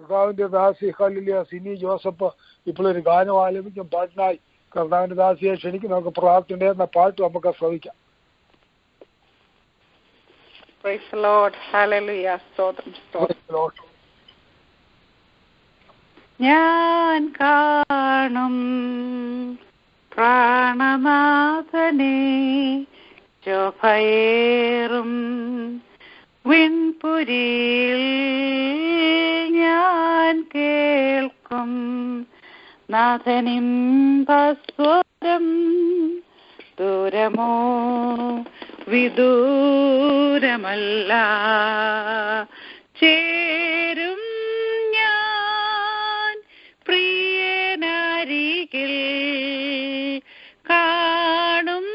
കർത്താവിന്റെ ദാസി hallelujah Sini Joseph ഇപ്പോഴൊരു ഗാനം ആലപിക്കും. പാട്ടിനായി കർത്താവിന്റെ ദാസിയെ ക്ഷണിക്കും. നമുക്ക് പ്രാർത്ഥന എന്ന പാട്ട് നമുക്ക് ശ്രവിക്കാം. Praise the Lord. Hallelujah. സ്തോത്രം സ്തോത്രം. ഞാൻ കാണും പ്രാണനാഥനെ ശോഭയേറും വിൺപുരിയിൽ ഞാൻ കേൾക്കും നാഥനിമ്പസ്വരം ദൂരമോ വിദൂരമല്ല ചേരും ഞാൻ പ്രിയനരികിൽ കാണും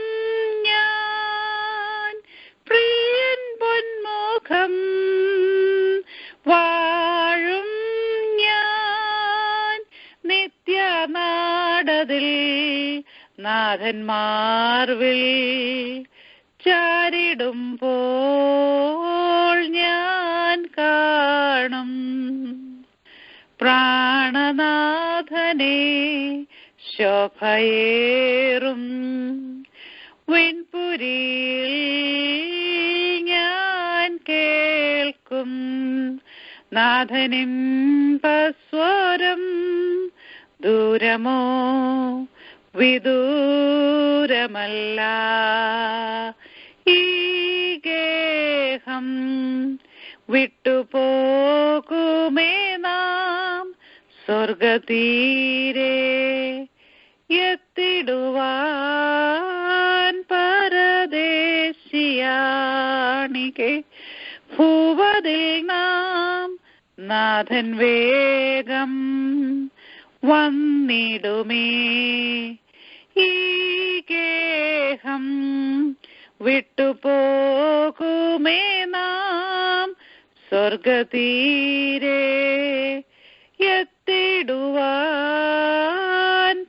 ഞാൻ പ്രിയൻ പൊന്മുഖം വാഴും ഞാൻ നിത്യനാടതിൽ നാഥന്മാർവിൽ ചാരിടുമ്പോൾ ഞാൻ കാണും പ്രാണനാഥനെ ശോഭയേറും വിൺപുരിയിൽ ഞാൻ കേൾക്കും നാഥനിമ്പസ്വരം ദൂരമോ വിദൂരമല്ല ഈ ഗേഹം വിട്ടുപോകുമേ നാം സ്വർഗതീരെ എത്തിടുവാൻ പരദേശിയാണികെ ഭൂവതിൽ നാം നാഥൻ വേഗം വന്നിടുമേ ഈ ഗേഹം വിട്ടുപോകുമേ നാം സ്വർഗതീരെ എത്തിടുവാൻ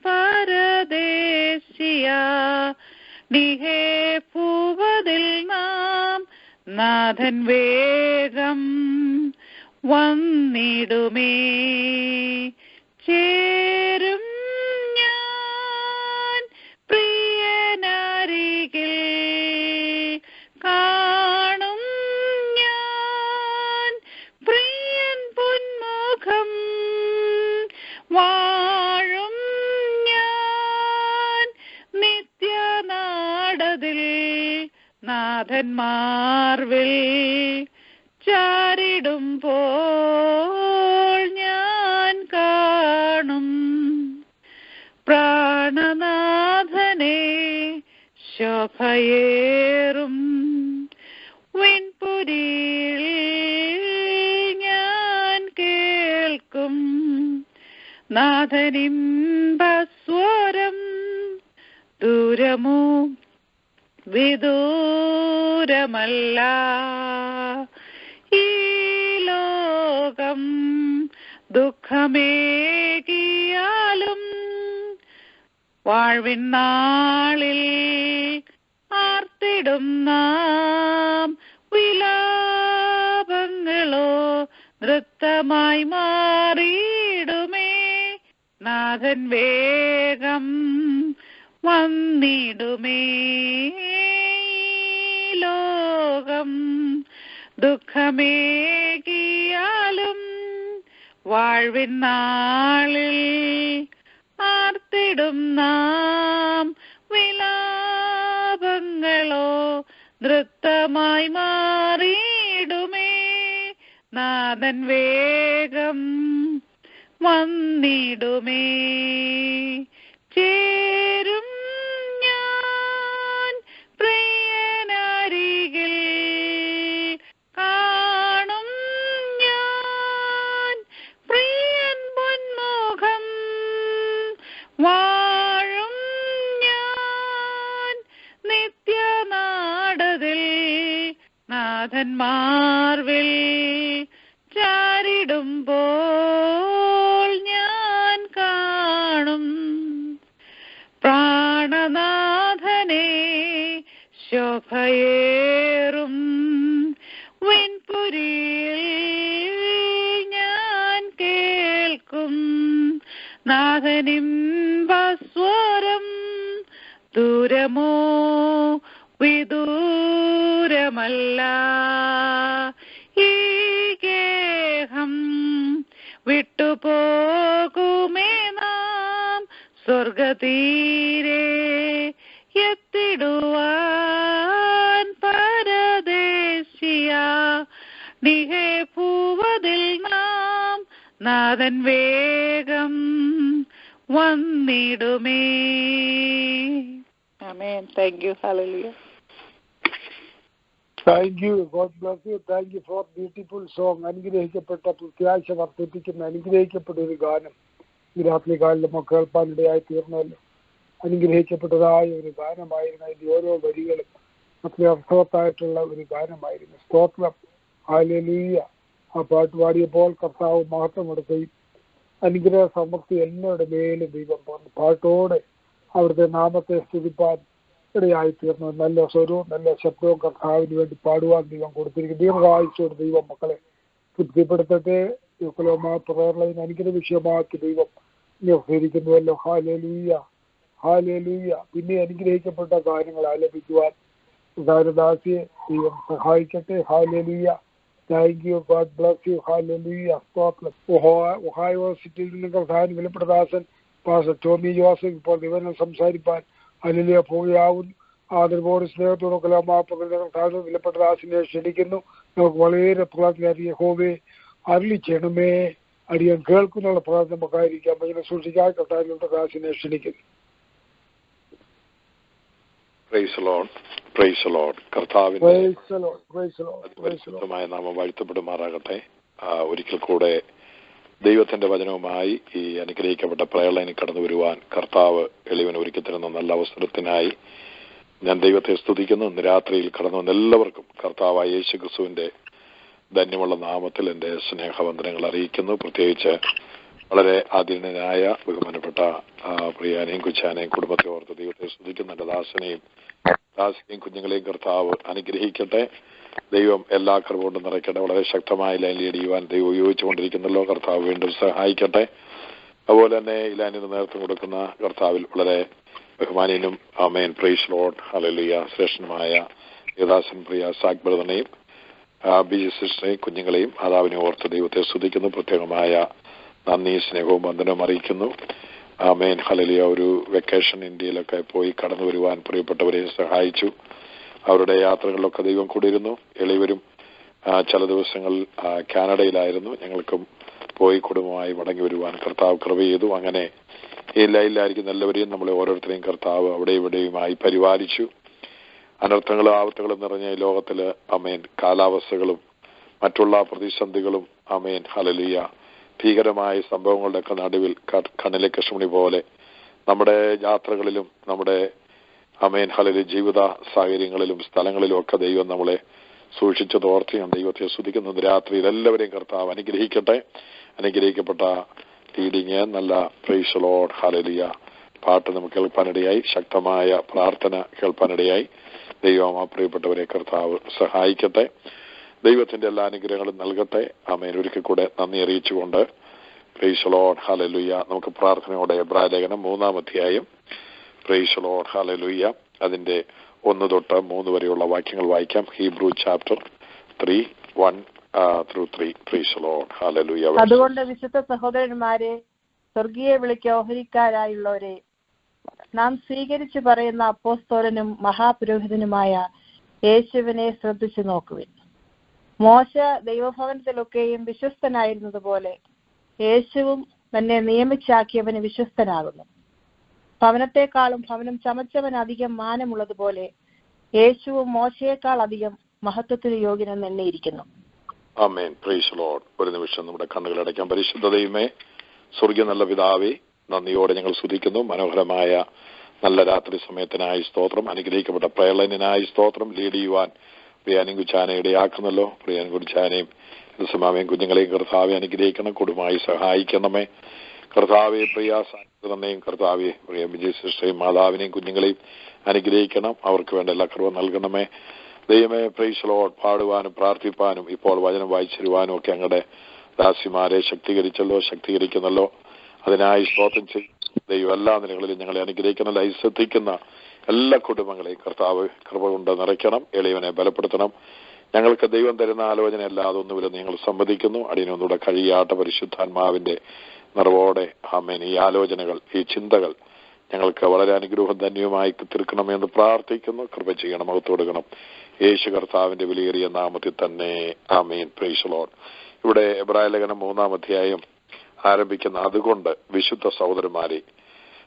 പരദേശിയാ നിഹേ ഭൂവതിൽ നാം നാഥൻ വേഗം വന്നിടുമേ ചേരും ഞാൻ പ്രിയനരികിൽ കാണും ഞാൻ പ്രിയൻ പൊന്മുഖം വാഴും ഞാൻ നിത്യനാടതിൽ നാഥന്മാർവിൽ ചാരിടുമ്പോൾ ഞാൻ കാണും പ്രാണനാഥനെ ശോഭയേറും വിൺപുരിയിൽ ഞാൻ കേൾക്കും നാഥനിമ്പസ്വരം ദൂരമോ വിദൂരമല്ല ഈ ലോകം ദുഃഖമേകിയാലും വാഴ്വിൻ നാളിൽ ആർത്തിടും നാം വിലാപങ്ങളോ നൃത്തമായി മാറിയിടുമേ നാഥൻ വേഗം വന്നിടുമേ ലോകം ദുഃഖമേകിയാലും വാഴ്വിൻ നാളിൽ ആർത്തിടും നാം വിലാപങ്ങളോ നൃത്തമായി മാറിയിടുമേ നാഥൻ വേഗം വന്നിടുമേ ചേരും ഞാൻ പ്രിയനരികിൽ കാണും ഞാൻ പ്രിയൻ പൊന്മുഖം വാഴും ഞാൻ നിത്യനാടതിൽ നാഥന്മാർവിൽ ചാരിടുമ്പോൾ ഞാൻ കാണും പ്രാണനാഥനെ ശോഭയേറും വിൺപുരിയിൽ ഞാൻ നാഥനിംബസ്വരം ദൂരമോ വിദൂരമല്ല. ഈ ഗേഹം വിട്ടുപോകുമേ നാം സ്വർഗതീരെ എത്തിടുവാൻ പരദേശിയ നിഹേ ഭൂവതിൽ നാം നാഥൻ വേഗം വന്നിടുമേ. ആമേൻ. Thank you. ഹല്ലേലൂയ. Thank you. God bless you. Thank you for beautiful song. അനുഗ്രഹിക്കപ്പെട്ട പ്രത്യാശ വർദ്ധിപ്പിക്കുന്ന അനുഗ്രഹിക്കപ്പെട്ട ഒരു ഗാനം ഈ രാത്രി കാലം നമുക്ക് കേൾപ്പാനിടയായി തീർന്നല്ലോ. അനുഗ്രഹിക്കപ്പെട്ടതായ ഒരു ഗാനമായിരുന്നു. അതിന്റെ ഓരോ വരികളും അത്ര അർത്ഥവത്തായിട്ടുള്ള ഒരു ഗാനമായിരുന്നു. സ്തോത്രം. ഹല്ലേലൂയ. ആ പാട്ട് പാടിയപ്പോൾ കർത്താവ് മഹത്വം കൊടുക്കുകയും അനുഗ്രഹ സമൃദ്ധി എല്ലാവരുടെ മേലും ദൈവം പറഞ്ഞു പാട്ടോടെ അവിടുത്തെ നാമത്തെ സ്തുതിപ്പാൻ ഇടയായി തീർന്നു. നല്ല സ്വരവും നല്ല ശബ്ദവും കർത്താവിന് വേണ്ടി പാടുവാൻ ദൈവം കൊടുത്തിരിക്കും. ദീർഘായുസ്സോട് ദൈവം മക്കളെ തൃപ്തിപ്പെടുത്തട്ടെ. പ്രേരണ അനുഗ്രഹ വിഷയമാക്കി ദൈവം നിർവഹിക്കുന്നുവല്ലോ. ഹല്ലേലൂയ. ഹല്ലേലൂയ. പിന്നെ അനുഗ്രഹിക്കപ്പെട്ട കാര്യങ്ങൾ ആലപിക്കുവാൻ ദാനദാസിയെ ദൈവം സഹായിക്കട്ടെ. Hallelujah. Thank you. God bless U. Hallelujah. സ്തോത്രം. ഒഹായോ സിറ്റിയിൽ നിന്ന് കർത്താവിന് വിലപ്പെട്ടദാസൻ പാസ്റ്റർ ടോമി ജോസഫ് ഇപ്പോൾ ദിവസം സംസാരിപ്പാൻ ഹല്ലേലൂയ പോവുകയാവുന്നു. ആദരവോട് സ്നേഹത്തോടെ കർത്താവിന് വിലപ്പെട്ടദാസിനെ ക്ഷണിക്കുന്നു. നമുക്ക് വളരെ പ്രാർത്ഥന യഹോവേ അരുളി ചെയ്യണമേ. അടിയൻ കേൾക്കുന്നുള്ള പ്രാർത്ഥന നമുക്കായിരിക്കാം. ഇങ്ങനെ സൂക്ഷിക്കാൻ കർത്താവിന്റെ ദാസിനെ ക്ഷണിക്കുന്നു. കർത്താവിന്റെ നാമം വാഴ്ത്തപ്പെടുമാറാകട്ടെ. ഒരിക്കൽ കൂടെ ദൈവത്തിന്റെ വചനവുമായി ഈ അനുഗ്രഹിക്കപ്പെട്ട പ്രയളയിൽ കടന്നു വരുവാൻ കർത്താവ് എളിവന് ഒരുക്കി തരുന്ന നല്ല അവസരത്തിനായി ഞാൻ ദൈവത്തെ സ്തുതിക്കുന്നു. ഇന്ന് രാത്രിയിൽ കടന്നു വന്ന എല്ലാവർക്കും കർത്താവായ യേശു ക്രിസ്തുവിന്റെ ധന്യമുള്ള നാമത്തിൽ എന്റെ സ്നേഹവന്ദനങ്ങൾ അറിയിക്കുന്നു. പ്രത്യേകിച്ച് വളരെ ആദരണീയനായ ബഹുമാനപ്പെട്ട പ്രിയാനെയും കുച്ചാനെയും കുടുംബത്തെ ഓർത്ത് ദൈവത്തെ സ്തുതിക്കുന്ന എന്റെ ദാസനെയും കുഞ്ഞുങ്ങളെയും കർത്താവ് അനുഗ്രഹിക്കട്ടെ. ദൈവം എല്ലാ കൃപകൊണ്ടും നിറയ്ക്കട്ടെ. വളരെ ശക്തമായ ലൈൻ ലീഡ് ചെയ്യുവാൻ ദൈവം ഉപയോഗിച്ചുകൊണ്ടിരിക്കുന്നല്ലോ. കർത്താവ് വീണ്ടും സഹായിക്കട്ടെ. അതുപോലെ തന്നെ ഈ ലൈനിന് നേതൃത്വം കൊടുക്കുന്ന കർത്താവിൽ വളരെ ബഹുമാനീയനും ആമേൻ പ്രൈസ് ലോർഡ് ഹല്ലേലൂയ ശ്രേഷ്ഠനുമായ യേദാസൻ പ്രിയ സാക് ബ്രദറിനെയും ബിജി സിസ്റ്ററെയും കുഞ്ഞുങ്ങളെയും മാതാവിനെ ഓർത്ത് ദൈവത്തെ സ്തുതിക്കുന്നു. പ്രത്യേകമായ നന്ദി സ്നേഹവും വന്ദനവും അറിയിക്കുന്നു. Amen hallelujah. ഒരു വെക്കേഷൻ ഇന്ത്യയിലൊക്കെ പോയി കടന്നു വരുവാൻ പ്രിയപ്പെട്ടവരെ സഹായിച്ചു. അവരുടെ യാത്രകളിലൊക്കെ ദൈവം കൂടിയിരുന്നു. എളിവരും ചില ദിവസങ്ങൾ കാനഡയിലായിരുന്നു. ഞങ്ങൾക്കും പോയി കുടുംബമായി മടങ്ങി വരുവാൻ കർത്താവ് കൃപ ചെയ്തു. അങ്ങനെ ഈ ലൈനിലായിരിക്കുന്ന എല്ലാവരെയും നമ്മളെ ഓരോരുത്തരെയും കർത്താവ് അവിടെ ഇവിടെയുമായി പരിപാലിച്ചു. അനർത്ഥങ്ങളും ആപത്തുകളും നിറഞ്ഞ ഈ ലോകത്തില് ആമേൻ കാലാവസ്ഥകളും മറ്റുള്ള പ്രതിസന്ധികളും ആമേൻ ഹല്ലേലൂയ ഭീകരമായ സംഭവങ്ങളുടെയൊക്കെ നടുവിൽ കണ്ണിലെ കൃഷ്ണമണി പോലെ നമ്മുടെ യാത്രകളിലും നമ്മുടെ ആമേൻ ഹല്ലേലൂയ ജീവിത സാഹചര്യങ്ങളിലും സ്ഥലങ്ങളിലും ഒക്കെ ദൈവം നമ്മളെ സൂക്ഷിച്ചു തോർത്തി ഞാൻ ദൈവത്തെ സ്തുതിക്കുന്നത്. രാത്രിയിൽ എല്ലാവരെയും കർത്താവ് അനുഗ്രഹിക്കട്ടെ. അനുഗ്രഹിക്കപ്പെട്ട ലീഡിങ് നല്ല പ്രൈസ് ലോർഡ് ഹല്ലേലൂയ പാട്ട് നമുക്ക് കേൾപ്പാനിടയായി. ശക്തമായ പ്രാർത്ഥന കേൾപ്പാനിടയായി. ദൈവം ആ പ്രിയപ്പെട്ടവരെ കർത്താവ് സഹായിക്കട്ടെ. ദൈവത്തിന്റെ എല്ലാ അനുഗ്രഹങ്ങളും നൽകട്ടെ. ആമേൻ. ഒരിക്കൽ കൂടെ നന്ദി അറിയിച്ചുകൊണ്ട് പ്രൈസ് ലോർഡ് ഹല്ലേലൂയ നമുക്ക് പ്രാർത്ഥനയോടെ എബ്രായ ലേഖനം 3-ാം അധ്യായം പ്രൈസ് ലോർഡ് ഹല്ലേലൂയ അതിന്റെ 1 തൊട്ട് 3 വരെയുള്ള വാക്യങ്ങൾ വായിക്കാം. Hebrew chapter 3:1-3 praise lord hallelujah. അതുകൊണ്ട് വിശുദ്ധ സഹോദരന്മാരെ, സ്വർഗീയ വിളിക്ക് ഓഹരിക്കാരായുള്ളവരെ, നാം സ്വീകരിച്ചു പറയുന്ന അപ്പോസ്തലനും മഹാപുരോഹിതനുമായ യേശുവിനെ ശ്രദ്ധിച്ചു നോക്കുവിൻ. മോശ ദൈവഭവനത്തിലൊക്കെയും വിശ്വസ്തനായിരുന്നതുപോലെ യേശുവും തന്നെ നിയമിച്ചാക്കിയവന് വിശ്വസ്തനാകുന്നു. ഭവനത്തെക്കാളും ഭവനം ചമച്ചവൻ അധികം മാനമുള്ളതുപോലെ യേശുവും മോശയേക്കാൾ അധികം മഹത്വത്തിന് യോഗ്യനെന്ന് എണ്ണിയിരിക്കുന്നു. ആമേൻ. Praise Lord. ഒരു നിമിഷം നമ്മുടെ കണ്ണുകൾ അടയ്ക്കാം. പരിശുദ്ധ ദൈവമേ, സ്വർഗീയ നല്ല പിതാവേ, നന്ദിയോടെ ഞങ്ങൾ സ്തുതിക്കുന്നു. മനോഹരമായ നല്ല രാത്രി സമയത്തിനായി സ്തോത്രം. അനുഗ്രഹിക്കപ്പെട്ട പ്രയളനായി സ്തോത്രം. ലീഡ് ചെയ്യുവാൻ പ്രിയാനും കുച്ചാനെ ഇടയാക്കുന്നല്ലോ. പ്രിയാനും കുച്ചാനെയും സമാമയും കുഞ്ഞുങ്ങളെയും കർത്താവെ അനുഗ്രഹിക്കണം. കുടുംബമായി സഹായിക്കണമേ കർത്താവെ. പ്രിയ സാന്നിധ്യം കർത്താവെ പ്രിയ വിജയ സിസ്റ്ററെയും മാതാവിനെയും കുഞ്ഞുങ്ങളെയും അനുഗ്രഹിക്കണം. അവർക്ക് വേണ്ട എല്ലാ കൃപ നൽകണമേ ദൈവമേ. Praise Lord. പാടുവാനും പ്രാർത്ഥിപ്പാനും ഇപ്പോൾ വചനം വായിച്ചിരുവാനും ഒക്കെ അങ്ങയുടെ ദാസിമാരെ ശക്തീകരിക്കുന്നല്ലോ. അതിനായി സ്തോത്രം ചെയ്യും. ദൈവം എല്ലാ നിലകളിലും ഞങ്ങളെ അനുഗ്രഹിക്കുന്ന ലൈഫ് ശ്രദ്ധിക്കുന്ന എല്ലാ കുടുംബങ്ങളെയും കർത്താവ് കൃപ കൊണ്ട് നിറയ്ക്കണം. എളിയവനെ ബലപ്പെടുത്തണം. ഞങ്ങൾക്ക് ദൈവം തരുന്ന ആലോചന അല്ലാതെ ഒന്നുമില്ലെന്ന് ഞങ്ങൾ സമ്മതിക്കുന്നു. അടിയനൊന്നുകൂടെ കഴിയാത്ത പരിശുദ്ധാത്മാവിന്റെ നിറവോടെ ആമേൻ ഈ ആലോചനകൾ, ഈ ചിന്തകൾ ഞങ്ങൾക്ക് വളരെ അനുഗ്രഹം ധന്യമായി തീർക്കണമെന്ന് പ്രാർത്ഥിക്കുന്നു. കൃപ ചെയ്യണം, മഹത്വം കൊടുക്കണം. യേശു കർത്താവിന്റെ വിലയേറിയ നാമത്തിൽ തന്നെ ആമേൻ. Price the Lord. ഇവിടെ എബ്രായ ലേഖനം 3-ാം അധ്യായം ആരംഭിക്കുന്ന അതുകൊണ്ട് വിശുദ്ധ സഹോദരന്മാരെ,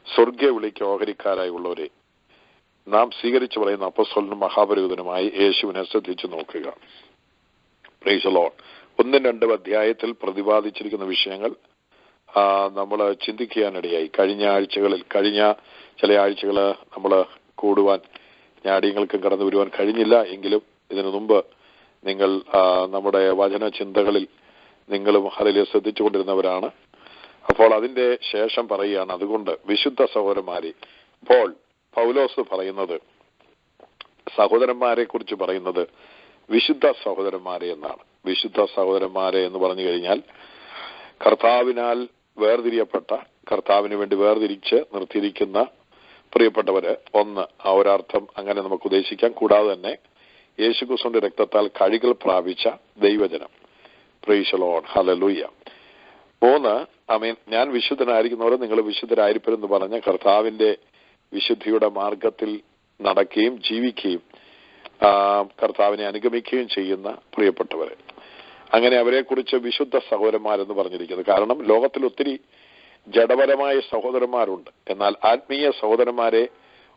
സ്വർഗീയ വിളിക്ക് ഓഹരിക്കാരായി ഉള്ളവരെ, നാം സ്വീകരിച്ചു പറയുന്ന അപ്പോസ്തലനും മഹാപുരോഹിതനുമായി യേശുവിനെ ശ്രദ്ധിച്ചു നോക്കുക. Praise the Lord. 1-2 അധ്യായത്തിൽ പ്രതിപാദിച്ചിരിക്കുന്ന വിഷയങ്ങൾ നമ്മൾ ചിന്തിക്കാനിടയായി. കഴിഞ്ഞ ചില ആഴ്ചകൾ നമ്മൾ കൂടുവാൻ ഞാടിയങ്ങൾക്കും കടന്നു വരുവാൻ കഴിഞ്ഞില്ല. എങ്കിലും ഇതിനു മുമ്പ് നിങ്ങൾ നമ്മുടെ വചന ചിന്തകളിൽ നിങ്ങളും അതിൽ ശ്രദ്ധിച്ചുകൊണ്ടിരുന്നവരാണ്. അപ്പോൾ അതിന്റെ ശേഷം പറയുകയാണ് അതുകൊണ്ട് വിശുദ്ധ സഹോദരന്മാരെ. അപ്പോൾ പൗലോസ് പറയുന്നത്, സഹോദരന്മാരെ കുറിച്ച് പറയുന്നത് വിശുദ്ധ സഹോദരന്മാരെ എന്നാണ്. വിശുദ്ധ സഹോദരന്മാരെ എന്ന് പറഞ്ഞു കഴിഞ്ഞാൽ കർത്താവിനാൽ വേർതിരിയപ്പെട്ട, കർത്താവിന് വേണ്ടി വേർതിരിച്ച് നിർത്തിയിരിക്കുന്ന പ്രിയപ്പെട്ടവര് ഒന്ന്, ആ ഒരർത്ഥം അങ്ങനെ നമുക്ക് ഉദ്ദേശിക്കാം. കൂടാതെ തന്നെ യേശുക്രിസ്തുവിന്റെ രക്തത്താൽ കഴുകൽ പ്രാപിച്ച ദൈവജനം. Price the Lord. ഹല്ലേലൂയ. 3, ആമേൻ, ഞാൻ വിശുദ്ധനായിരിക്കുന്നവരെ നിങ്ങൾ വിശുദ്ധരായിരിപ്പരെന്ന് പറഞ്ഞ കർത്താവിന്റെ വിശുദ്ധിയുടെ മാർഗത്തിൽ നടക്കുകയും ജീവിക്കുകയും കർത്താവിനെ അനുഗമിക്കുകയും ചെയ്യുന്ന പ്രിയപ്പെട്ടവരെ, അങ്ങനെ അവരെക്കുറിച്ച് വിശുദ്ധ സഹോദരന്മാരെന്ന് പറഞ്ഞിരിക്കുന്നത്. കാരണം ലോകത്തിൽ ഒത്തിരി ജഡപരമായ സഹോദരന്മാരുണ്ട്. എന്നാൽ ആത്മീയ സഹോദരന്മാരെ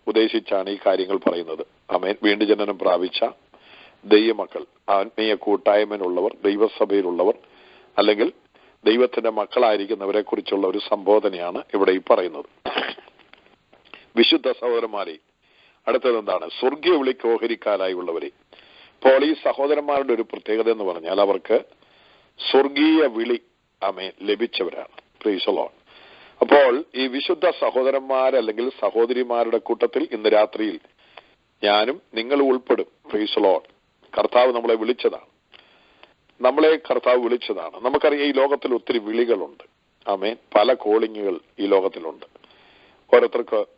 ഉദ്ദേശിച്ചാണ് ഈ കാര്യങ്ങൾ പറയുന്നത്. ആമേൻ. വീണ്ടും ജനനം പ്രാപിച്ച ദൈവമക്കൾ, ആത്മീയ കൂട്ടായ്മയിലുള്ളവർ, ദൈവസഭയിലുള്ളവർ, അല്ലെങ്കിൽ ദൈവത്തിന്റെ മക്കളായിരിക്കുന്നവരെ കുറിച്ചുള്ള ഒരു സംബോധനയാണ് ഇവിടെ ഈ പറയുന്നത്. വിശുദ്ധ സഹോദരന്മാരെ. അടുത്തത് എന്താണ്? സ്വർഗീയ വിളിക്ക് ഓഹരിക്കാരായി ഉള്ളവരെ. അപ്പോൾ ഈ സഹോദരന്മാരുടെ ഒരു പ്രത്യേകത എന്ന് പറഞ്ഞാൽ അവർക്ക് സ്വർഗീയ വിളി ആമേൻ ലഭിച്ചവരാണ്. Praise the Lord. അപ്പോൾ ഈ വിശുദ്ധ സഹോദരന്മാരല്ലെങ്കിൽ സഹോദരിമാരുടെ കൂട്ടത്തിൽ ഇന്ന് രാത്രിയിൽ ഞാനും നിങ്ങളും ഉൾപ്പെടും. Price the Lord. കർത്താവ് നമ്മളെ വിളിച്ചതാണ്. നമുക്കറിയാം ഈ ലോകത്തിൽ ഒത്തിരി വിളികളുണ്ട്. ആമേൻ. പല കോളിങ്ങുകൾ ഈ ലോകത്തിലുണ്ട്.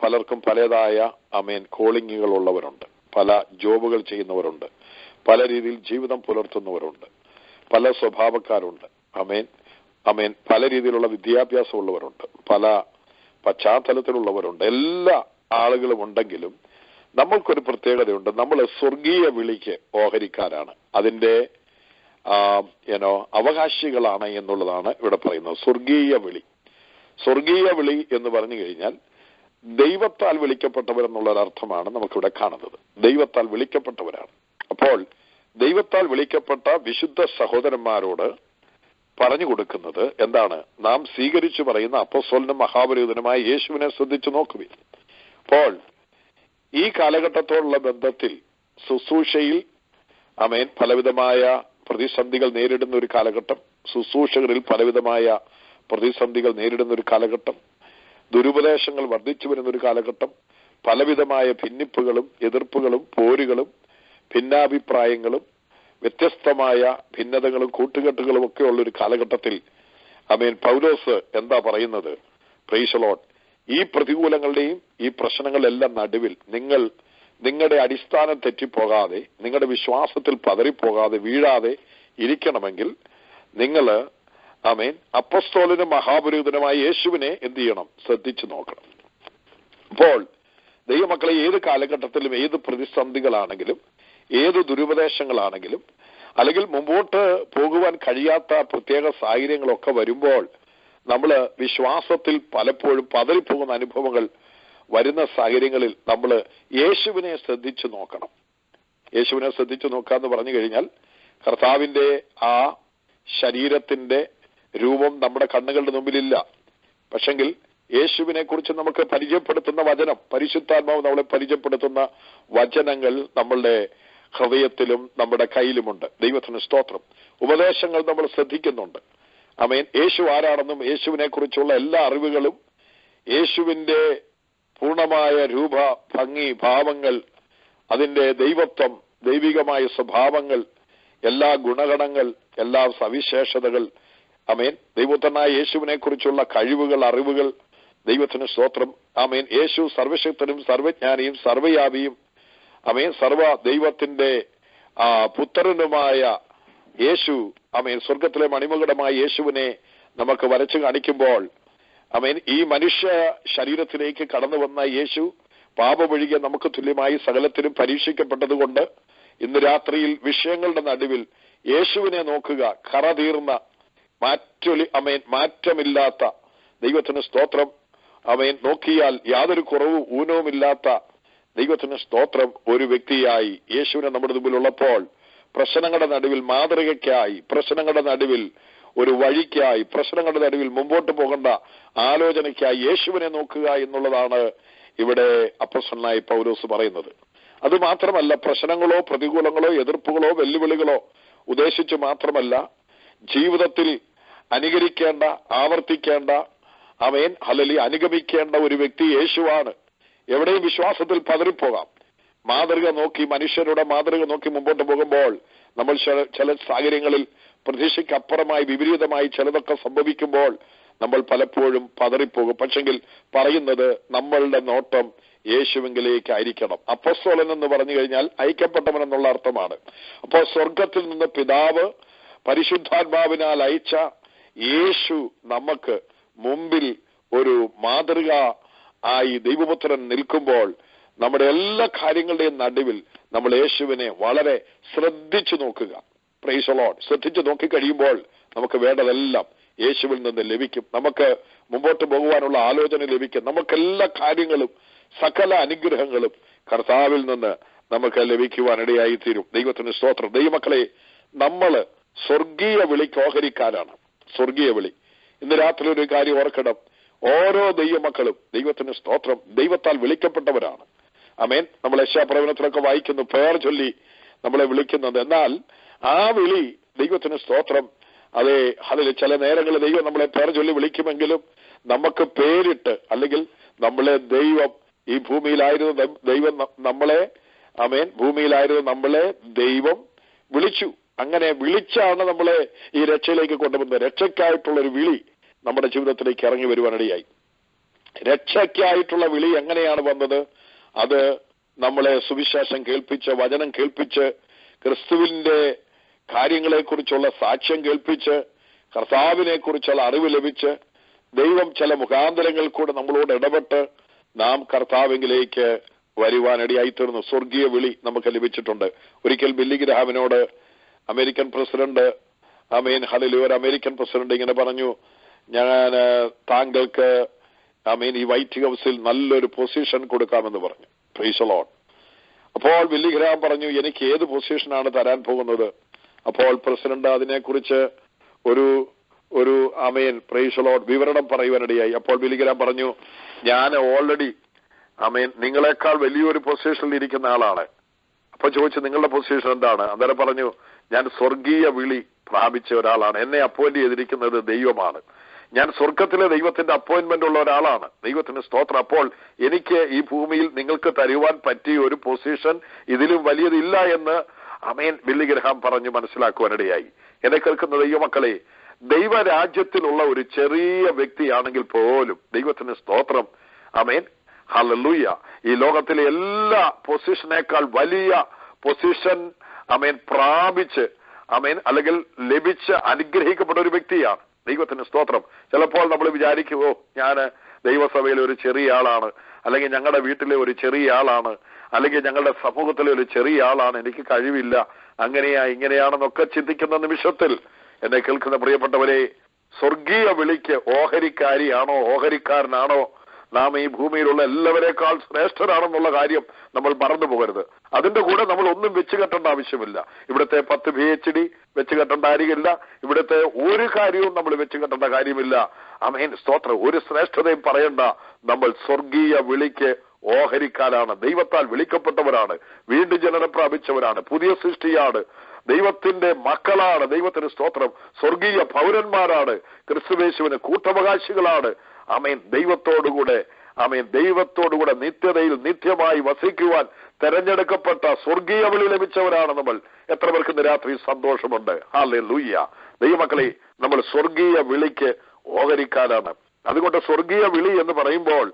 പലർക്കും പലതായ ആമേൻ കോളിങ്ങുകൾ ഉള്ളവരുണ്ട്. പല ജോബുകൾ ചെയ്യുന്നവരുണ്ട്. പല രീതിയിൽ ജീവിതം പുലർത്തുന്നവരുണ്ട്. പല സ്വഭാവക്കാരുണ്ട്. ആമേൻ. പല രീതിയിലുള്ള വിദ്യാഭ്യാസം ഉള്ളവരുണ്ട്. പല പശ്ചാത്തലത്തിലുള്ളവരുണ്ട്. എല്ലാ ആളുകളും ഉണ്ടെങ്കിലും നമ്മൾക്കൊരു പ്രത്യേകതയുണ്ട്. നമ്മൾ സ്വർഗീയ വിളിക്ക് ഓഹരിക്കാരാണ്. അതിന്റെ അവകാശികളാണ് എന്നുള്ളതാണ് ഇവിടെ പറയുന്നത്. സ്വർഗീയ വിളി എന്ന് പറഞ്ഞു കഴിഞ്ഞാൽ ദൈവത്താൽ വിളിക്കപ്പെട്ടവരെന്നുള്ളൊരർത്ഥമാണ് നമുക്കിവിടെ കാണുന്നത്. ദൈവത്താൽ വിളിക്കപ്പെട്ടവരാണ്. അപ്പോൾ ദൈവത്താൽ വിളിക്കപ്പെട്ട വിശുദ്ധ സഹോദരന്മാരോട് പറഞ്ഞു കൊടുക്കുന്നത് എന്താണ്? നാം സ്വീകരിച്ചു പറയുന്ന അപ്പോസ്തലനും മഹാപുരോഹിതനുമായ യേശുവിനെ ശ്രദ്ധിച്ചു നോക്കുവിൻ. അപ്പോൾ ഈ കാലഘട്ടത്തോടുള്ള ബന്ധത്തിൽ ശുശ്രൂഷയിൽ ആമേൻ പലവിധമായ പ്രതിസന്ധികൾ നേരിടുന്ന ഒരു കാലഘട്ടം, ശുശ്രൂഷകരിൽ പലവിധമായ പ്രതിസന്ധികൾ നേരിടുന്ന ഒരു കാലഘട്ടം, ദുരുപദേശങ്ങൾ വർദ്ധിച്ചു വരുന്ന ഒരു കാലഘട്ടം, പലവിധമായ ഭിന്നിപ്പുകളും എതിർപ്പുകളും പോരുകളും ഭിന്നാഭിപ്രായങ്ങളും വ്യത്യസ്തമായ ഭിന്നതകളും കൂട്ടുകെട്ടുകളും ഒക്കെ ഉള്ളൊരു കാലഘട്ടത്തിൽ ആമേൻ പൗലോസ് എന്താ പറയുന്നത്? Price the Lord. ഈ പ്രതികൂലങ്ങളുടെയും ഈ പ്രശ്നങ്ങളെല്ലാം നടുവിൽ നിങ്ങളുടെ അടിസ്ഥാനം തെറ്റിപ്പോകാതെ, നിങ്ങളുടെ വിശ്വാസത്തിൽ പതറിപ്പോകാതെ, വീഴാതെ ഇരിക്കണമെങ്കിൽ നിങ്ങൾ ആമേൻ അപ്പോസ്തലനും മഹാപുരോഹിതനുമായ യേശുവിനെ എന്ത് ചെയ്യണം? ശ്രദ്ധിച്ചു നോക്കണം. അപ്പോൾ ദൈവമക്കളെ, ഏത് കാലഘട്ടത്തിലും ഏത് പ്രതിസന്ധികളാണെങ്കിലും ഏത് ദുരുപദേശങ്ങളാണെങ്കിലും അല്ലെങ്കിൽ മുമ്പോട്ട് പോകുവാൻ കഴിയാത്ത പ്രത്യേക സാഹചര്യങ്ങളൊക്കെ വരുമ്പോൾ നമ്മൾ വിശ്വാസത്തിൽ പലപ്പോഴും പതറിപ്പോകുന്ന അനുഭവങ്ങൾ വരുന്ന സാഹചര്യങ്ങളിൽ നമ്മൾ യേശുവിനെ ശ്രദ്ധിച്ചു നോക്കണം. യേശുവിനെ ശ്രദ്ധിച്ചു നോക്കാന്ന് പറഞ്ഞു കഴിഞ്ഞാൽ കർത്താവിന്റെ ആ ശരീരത്തിന്റെ രൂപം നമ്മുടെ കണ്ണുകളുടെ മുമ്പിലില്ല. പക്ഷെങ്കിൽ യേശുവിനെ കുറിച്ച് നമുക്ക് പരിചയപ്പെടുത്തുന്ന വചനം, പരിശുദ്ധാത്മാവ് നമ്മളെ പരിചയപ്പെടുത്തുന്ന വചനങ്ങൾ നമ്മളുടെ ഹൃദയത്തിലും നമ്മുടെ കയ്യിലുമുണ്ട്. ദൈവത്തിന് സ്തോത്രം. ഉപദേശങ്ങൾ നമ്മൾ ശ്രദ്ധിക്കുന്നുണ്ട്. ആമേൻ. യേശു ആരാണെന്നും യേശുവിനെ കുറിച്ചുള്ള എല്ലാ അറിവുകളും, യേശുവിന്റെ പൂർണ്ണമായ രൂപ, ഭംഗി, ഭാവങ്ങൾ, അതിന്റെ ദൈവത്വം, ദൈവികമായ സ്വഭാവങ്ങൾ, എല്ലാ ഗുണഗണങ്ങൾ, എല്ലാ സവിശേഷതകൾ, ആമേൻ, ദൈവപുത്രനായ യേശുവിനെ കുറിച്ചുള്ള കഴിവുകൾ, അറിവുകൾ, ദൈവത്തിന് സ്തോത്രം. ആമേൻ, യേശു സർവശക്തനും സർവജ്ഞാനിയും സർവ്വയാപിയും, ആമേൻ, സർവ ദൈവത്തിന്റെ പുത്രനുമായ യേശു, ആമേൻ, സ്വർഗത്തിലെ മണിമകുടമായ യേശുവിനെ നമുക്ക് വരച്ചു കാണിക്കുമ്പോൾ, ആമേൻ, ഈ മനുഷ്യ ശരീരത്തിലേക്ക് കടന്നു വന്ന യേശു പാപമൊഴികെ നമുക്ക് തുല്യമായി സകലത്തിലും പരീക്ഷിക്കപ്പെട്ടതുകൊണ്ട് ഇന്ന് രാത്രിയിൽ വിഷയങ്ങളുടെ നടുവിൽ യേശുവിനെ നോക്കുക. കറ തീർന്ന മാറ്റമില്ലാത്ത, ദൈവത്തിന് സ്തോത്രം, ആമേൻ, നോക്കിയാൽ യാതൊരു കുറവും ഊനവുമില്ലാത്ത ദൈവത്തിന് സ്തോത്രം ഒരു വ്യക്തിയായി യേശുവിനെ നമ്മുടെ മുമ്പിലുള്ളപ്പോൾ പ്രശ്നങ്ങളുടെ നടുവിൽ മാതൃകയ്ക്കായി, പ്രശ്നങ്ങളുടെ നടുവിൽ ഒരു വഴിക്കായി, പ്രശ്നങ്ങളുടെ നടുവിൽ മുമ്പോട്ട് പോകേണ്ട ആലോചനയ്ക്കായി യേശുവിനെ നോക്കുക എന്നുള്ളതാണ് ഇവിടെ അപ്പോസ്തലനായ പൗലോസ് പറയുന്നത്. അതുമാത്രമല്ല, പ്രശ്നങ്ങളോ പ്രതികൂലങ്ങളോ എതിർപ്പുകളോ വെല്ലുവിളികളോ ഉദ്ദേശിച്ച് മാത്രമല്ല, ജീവിതത്തിൽ അനുകരിക്കേണ്ട, ആവർത്തിക്കേണ്ട, ആമേൻ, ഹല്ലേലൂയ, അനുഗമിക്കേണ്ട ഒരു വ്യക്തി യേശുവാണ്. എവിടെയും വിശ്വാസത്തിൽ പതറിപ്പോകാം. മാതൃക നോക്കി, മനുഷ്യരുടെ മാതൃക നോക്കി മുമ്പോട്ട് പോകുമ്പോൾ നമ്മൾ ചില സാഹചര്യങ്ങളിൽ പ്രതീക്ഷയ്ക്കപ്പുറമായി വിപരീതമായി ചിലതൊക്കെ സംഭവിക്കുമ്പോൾ നമ്മൾ പലപ്പോഴും പതറിപ്പോകും. പക്ഷെങ്കിൽ പറയുന്നത് നമ്മളുടെ നോട്ടം യേശുവിലേക്ക് ആയിരിക്കണം. അപ്പോസ്തലൻ എന്ന് പറഞ്ഞു കഴിഞ്ഞാൽ അയക്കപ്പെട്ടവൻ എന്നുള്ള അർത്ഥമാണ്. അപ്പോൾ സ്വർഗത്തിൽ നിന്ന് പിതാവ് പരിശുദ്ധാത്മാവിനാൽ അയച്ച യേശു നമുക്ക് മുമ്പിൽ ഒരു മാതൃക ആയി ദൈവപുത്രൻ നിൽക്കുമ്പോൾ നമ്മുടെ എല്ലാ കാര്യങ്ങളുടെയും നടുവിൽ നമ്മൾ യേശുവിനെ വളരെ ശ്രദ്ധിച്ചു നോക്കുക. Praise the Lord. ശ്രദ്ധിച്ചു നോക്കി കഴിയുമ്പോൾ നമുക്ക് വേണ്ടതെല്ലാം യേശുവിൽ നിന്ന് ലഭിക്കും. നമുക്ക് മുമ്പോട്ട് പോകുവാനുള്ള ആലോചന ലഭിക്കും. നമുക്കെല്ലാ കാര്യങ്ങളും, സകല അനുഗ്രഹങ്ങളും കർത്താവിൽ നിന്ന് നമുക്ക് ലഭിക്കുവാനിടയായി തീരും. ദൈവത്തിന് സ്തോത്രം. ദൈവമക്കളെ, നമ്മള് സ്വർഗീയ വിളിക്ക് ഓഹരിക്കാരാണ്. സ്വർഗീയ വിളി. ഇന്ന് രാത്രി ഒരു കാര്യം ഓർക്കണം. ഓരോ ദൈവമക്കളും ദൈവത്തിന് സ്തോത്രം ദൈവത്താൽ വിളിക്കപ്പെട്ടവരാണ്. ആമേൻ. നമ്മൾ യശയാപ്രവചനത്തിലൊക്കെ വായിക്കുന്നു, പേർ ചൊല്ലി നമ്മളെ വിളിക്കുന്നത്. എന്നാൽ ആ വിളി ദൈവത്തിന് സ്തോത്രം, അതെ, അതിൽ ചില നേരങ്ങളിൽ ദൈവം നമ്മളെ പേർ ചൊല്ലി വിളിക്കുമെങ്കിലും നമുക്ക് പേരിട്ട്, അല്ലെങ്കിൽ നമ്മളെ ദൈവം ഈ ഭൂമിയിലായിരുന്നു ദൈവം നമ്മളെ, ആമേൻ, ഭൂമിയിലായിരുന്നു നമ്മളെ ദൈവം വിളിച്ചു. അങ്ങനെ വിളിച്ചാണ് നമ്മളെ ഈ രക്ഷയിലേക്ക് കൊണ്ടുവന്നത്. രക്ഷയ്ക്കായിട്ടുള്ളൊരു വിളി നമ്മുടെ ജീവിതത്തിലേക്ക് ഇറങ്ങി വരുവാനിടയായി. രക്ഷയ്ക്കായിട്ടുള്ള വിളി എങ്ങനെയാണ് വന്നത്? അത് നമ്മളെ സുവിശേഷം കേൾപ്പിച്ച്, വചനം കേൾപ്പിച്ച്, ക്രിസ്തുവിന്റെ കാര്യങ്ങളെക്കുറിച്ചുള്ള സാക്ഷ്യം കേൾപ്പിച്ച്, കർത്താവിനെ കുറിച്ചുള്ള അറിവ് ലഭിച്ച്, ദൈവം ചില മുഖാന്തരങ്ങൾ കൂടെ നമ്മളോട് ഇടപെട്ട് നാം കർത്താവിലേക്ക് വരുവാനിടയായി തീർന്നു. സ്വർഗീയ വിളി നമുക്ക് ലഭിച്ചിട്ടുണ്ട്. ഒരിക്കൽ ബില്ലി ഗ്രഹാമിനോട് അമേരിക്കൻ പ്രസിഡന്റ്, ആമേൻ, ഹല്ലേലൂയ, അമേരിക്കൻ പ്രസിഡന്റ് ഇങ്ങനെ പറഞ്ഞു, ഞാൻ താങ്കൾക്ക്, ആമേൻ, ഈ വൈറ്റ് ഹൗസിൽ നല്ലൊരു പൊസിഷൻ കൊടുക്കാമെന്ന് പറഞ്ഞു. Price the Lord. അപ്പോൾ ബില്ലി ഗ്രഹാം പറഞ്ഞു, എനിക്ക് ഏത് പൊസിഷനാണ് തരാൻ പോകുന്നത്? അപ്പോൾ പ്രസിഡന്റ് അതിനെക്കുറിച്ച് ഒരു ആമേൻ, പ്രൈസ് ദി ലോർഡ്, വിവരണം പറയുവാനിടയായി. അപ്പോൾ ബില്ലി ഗ്രഹാം പറഞ്ഞു, ഞാൻ ഓൾറെഡി, ആമേൻ, നിങ്ങളെക്കാൾ വലിയൊരു പൊസിഷനിൽ ഇരിക്കുന്ന ആളാണ്. അപ്പൊ ചോദിച്ചു, നിങ്ങളുടെ പൊസിഷൻ എന്താണ്? അന്നേരം പറഞ്ഞു, ഞാൻ സ്വർഗീയ വിളി പ്രാപിച്ച ഒരാളാണ്. എന്നെ അപ്പോയിന്റ് ചെയ്തിരിക്കുന്നത് ദൈവമാണ്. ഞാൻ സ്വർഗത്തിലെ ദൈവത്തിന്റെ അപ്പോയിന്റ്മെന്റ് ഉള്ള ഒരാളാണ്. ദൈവത്തിന് സ്തോത്രം. അപ്പോൾ എനിക്ക് ഈ ഭൂമിയിൽ നിങ്ങൾക്ക് തരുവാൻ പറ്റിയ ഒരു പൊസിഷൻ ഇതിലും വലിയതില്ല എന്ന്, ആമേൻ, ബില്ലി ഗ്രഹാം പറഞ്ഞു മനസ്സിലാക്കുവാനിടയായി. എന്നെ കേൾക്കുന്ന ദൈവമക്കളെ, ദൈവരാജ്യത്തിലുള്ള ഒരു ചെറിയ വ്യക്തിയാണെങ്കിൽ പോലും ദൈവത്തിന് സ്തോത്രം, ആമേൻ, ഹല്ലേലൂയ, ഈ ലോകത്തിലെ എല്ലാ പൊസിഷനേക്കാൾ വലിയ പൊസിഷൻ, ആമേൻ, പ്രാപിച്ച്, ആമേൻ, അല്ലെങ്കിൽ ലഭിച്ച് അനുഗ്രഹിക്കപ്പെട്ട ഒരു വ്യക്തിയാണ്. ദൈവത്തിന് സ്തോത്രം. ചിലപ്പോൾ നമ്മൾ വിചാരിക്കുമോ, ഞാൻ ദൈവസഭയിലെ ഒരു ചെറിയ ആളാണ്, അല്ലെങ്കിൽ ഞങ്ങളുടെ വീട്ടിലെ ഒരു ചെറിയ ആളാണ്, അല്ലെങ്കിൽ ഞങ്ങളുടെ സമൂഹത്തിലെ ഒരു ചെറിയ ആളാണ്, എനിക്ക് കഴിവില്ല, അങ്ങനെയാ ഇങ്ങനെയാണെന്നൊക്കെ ചിന്തിക്കുന്ന നിമിഷത്തിൽ എന്നെ കേൾക്കുന്ന പ്രിയപ്പെട്ടവരെ, സ്വർഗീയ വിളിക്ക് ഓഹരിക്കാരിയാണോ, ഓഹരിക്കാരനാണോ നാം ഈ ഭൂമിയിലുള്ള എല്ലാവരെക്കാൾ ശ്രേഷ്ഠരാണെന്നുള്ള കാര്യം നമ്മൾ മറന്നു പോകരുത്. അതിന്റെ കൂടെ നമ്മൾ ഒന്നും വെച്ച് കെട്ടേണ്ട ആവശ്യമില്ല. ഇവിടുത്തെ 10 PhD വെച്ച് കെട്ടേണ്ട കാര്യമില്ല. ഇവിടുത്തെ ഒരു കാര്യവും നമ്മൾ വെച്ച് കെട്ടേണ്ട കാര്യമില്ല. ആമേൻ, സ്തോത്രം. ഒരു ശ്രേഷ്ഠതയും പറയണ്ട. നമ്മൾ സ്വർഗീയ വിളിക്ക് ഓഹരിക്കാരാണ്. ദൈവത്താൽ വിളിക്കപ്പെട്ടവരാണ്. വീണ്ടും ജനനം പ്രാപിച്ചവരാണ്. പുതിയ സൃഷ്ടിയാണ്. ദൈവത്തിന്റെ മക്കളാണ്. ദൈവത്തിന് സ്തോത്രം. സ്വർഗീയ പൗരന്മാരാണ്. ക്രിസ്തുയേശുവിന് കൂട്ടവകാശികളാണ്. ആമേൻ. ദൈവത്തോടുകൂടെ, ആമേൻ, ദൈവത്തോടുകൂടെ നിത്യതയിൽ നിത്യമായി വസിക്കുവാൻ തെരഞ്ഞെടുക്കപ്പെട്ട സ്വർഗീയ വിളി ലഭിച്ചവരാണ് നമ്മൾ. എത്ര പേർക്ക് ഇന്ന് രാത്രി സന്തോഷമുണ്ട്? ഹല്ലേലൂയ. ദൈവമക്കളെ, നമ്മൾ സ്വർഗീയ വിളിക്ക് ഓഹരിക്കാരാണ്. അതുകൊണ്ട് സ്വർഗീയ വിളി എന്ന് പറയുമ്പോൾ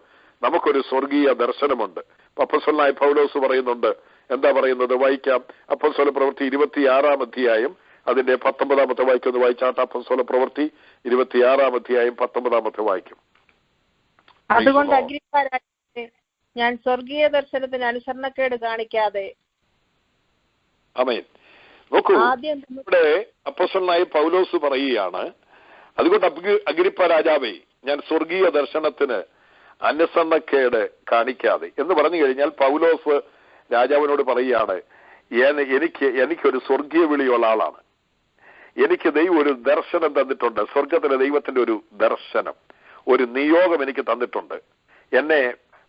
നമുക്കൊരു സ്വർഗീയ ദർശനമുണ്ട്. അപ്പോസ്തലനായ പൗലോസ് പറയുന്നുണ്ട്. എന്താ പറയുന്നത്? വായിക്കാം. അപ്പോസ്തല പ്രവൃത്തി 26 അധ്യായം അതിന്റെ 19 വായിക്കും. വായിച്ചാട്ട്. അപ്പോസ്തല പ്രവൃത്തി 26 അധ്യായം 19 വായിക്കും. അതുകൊണ്ട് അഗ്രിപ്പാരാജാവേ, ഞാൻ സ്വർഗീയ ദർശനത്തിന് അനുസരണക്കേട് കാണിക്കാതെ. ആമേൻ. നോക്കൂ, ഇവിടെ അപ്പോസ്തലനായ പൗലോസ് പറയുകയാണ്, അതുകൊണ്ട് അഗ്രിപ്പ രാജാവേ, ഞാൻ സ്വർഗീയ ദർശനത്തിന് അനുസരണക്കേട് കാണിക്കാതെ എന്ന് പറഞ്ഞു കഴിഞ്ഞാൽ പൗലോസ് രാജാവിനോട് പറയുകയാണ്, എനിക്കൊരു സ്വർഗീയ വിളിയുള്ള ആളാണ്. എനിക്ക് ദൈവം ഒരു ദർശനം തന്നിട്ടുണ്ട്. സ്വർഗത്തിലെ ദൈവത്തിന്റെ ഒരു ദർശനം, ഒരു നിയോഗം എനിക്ക് തന്നിട്ടുണ്ട്. എന്നെ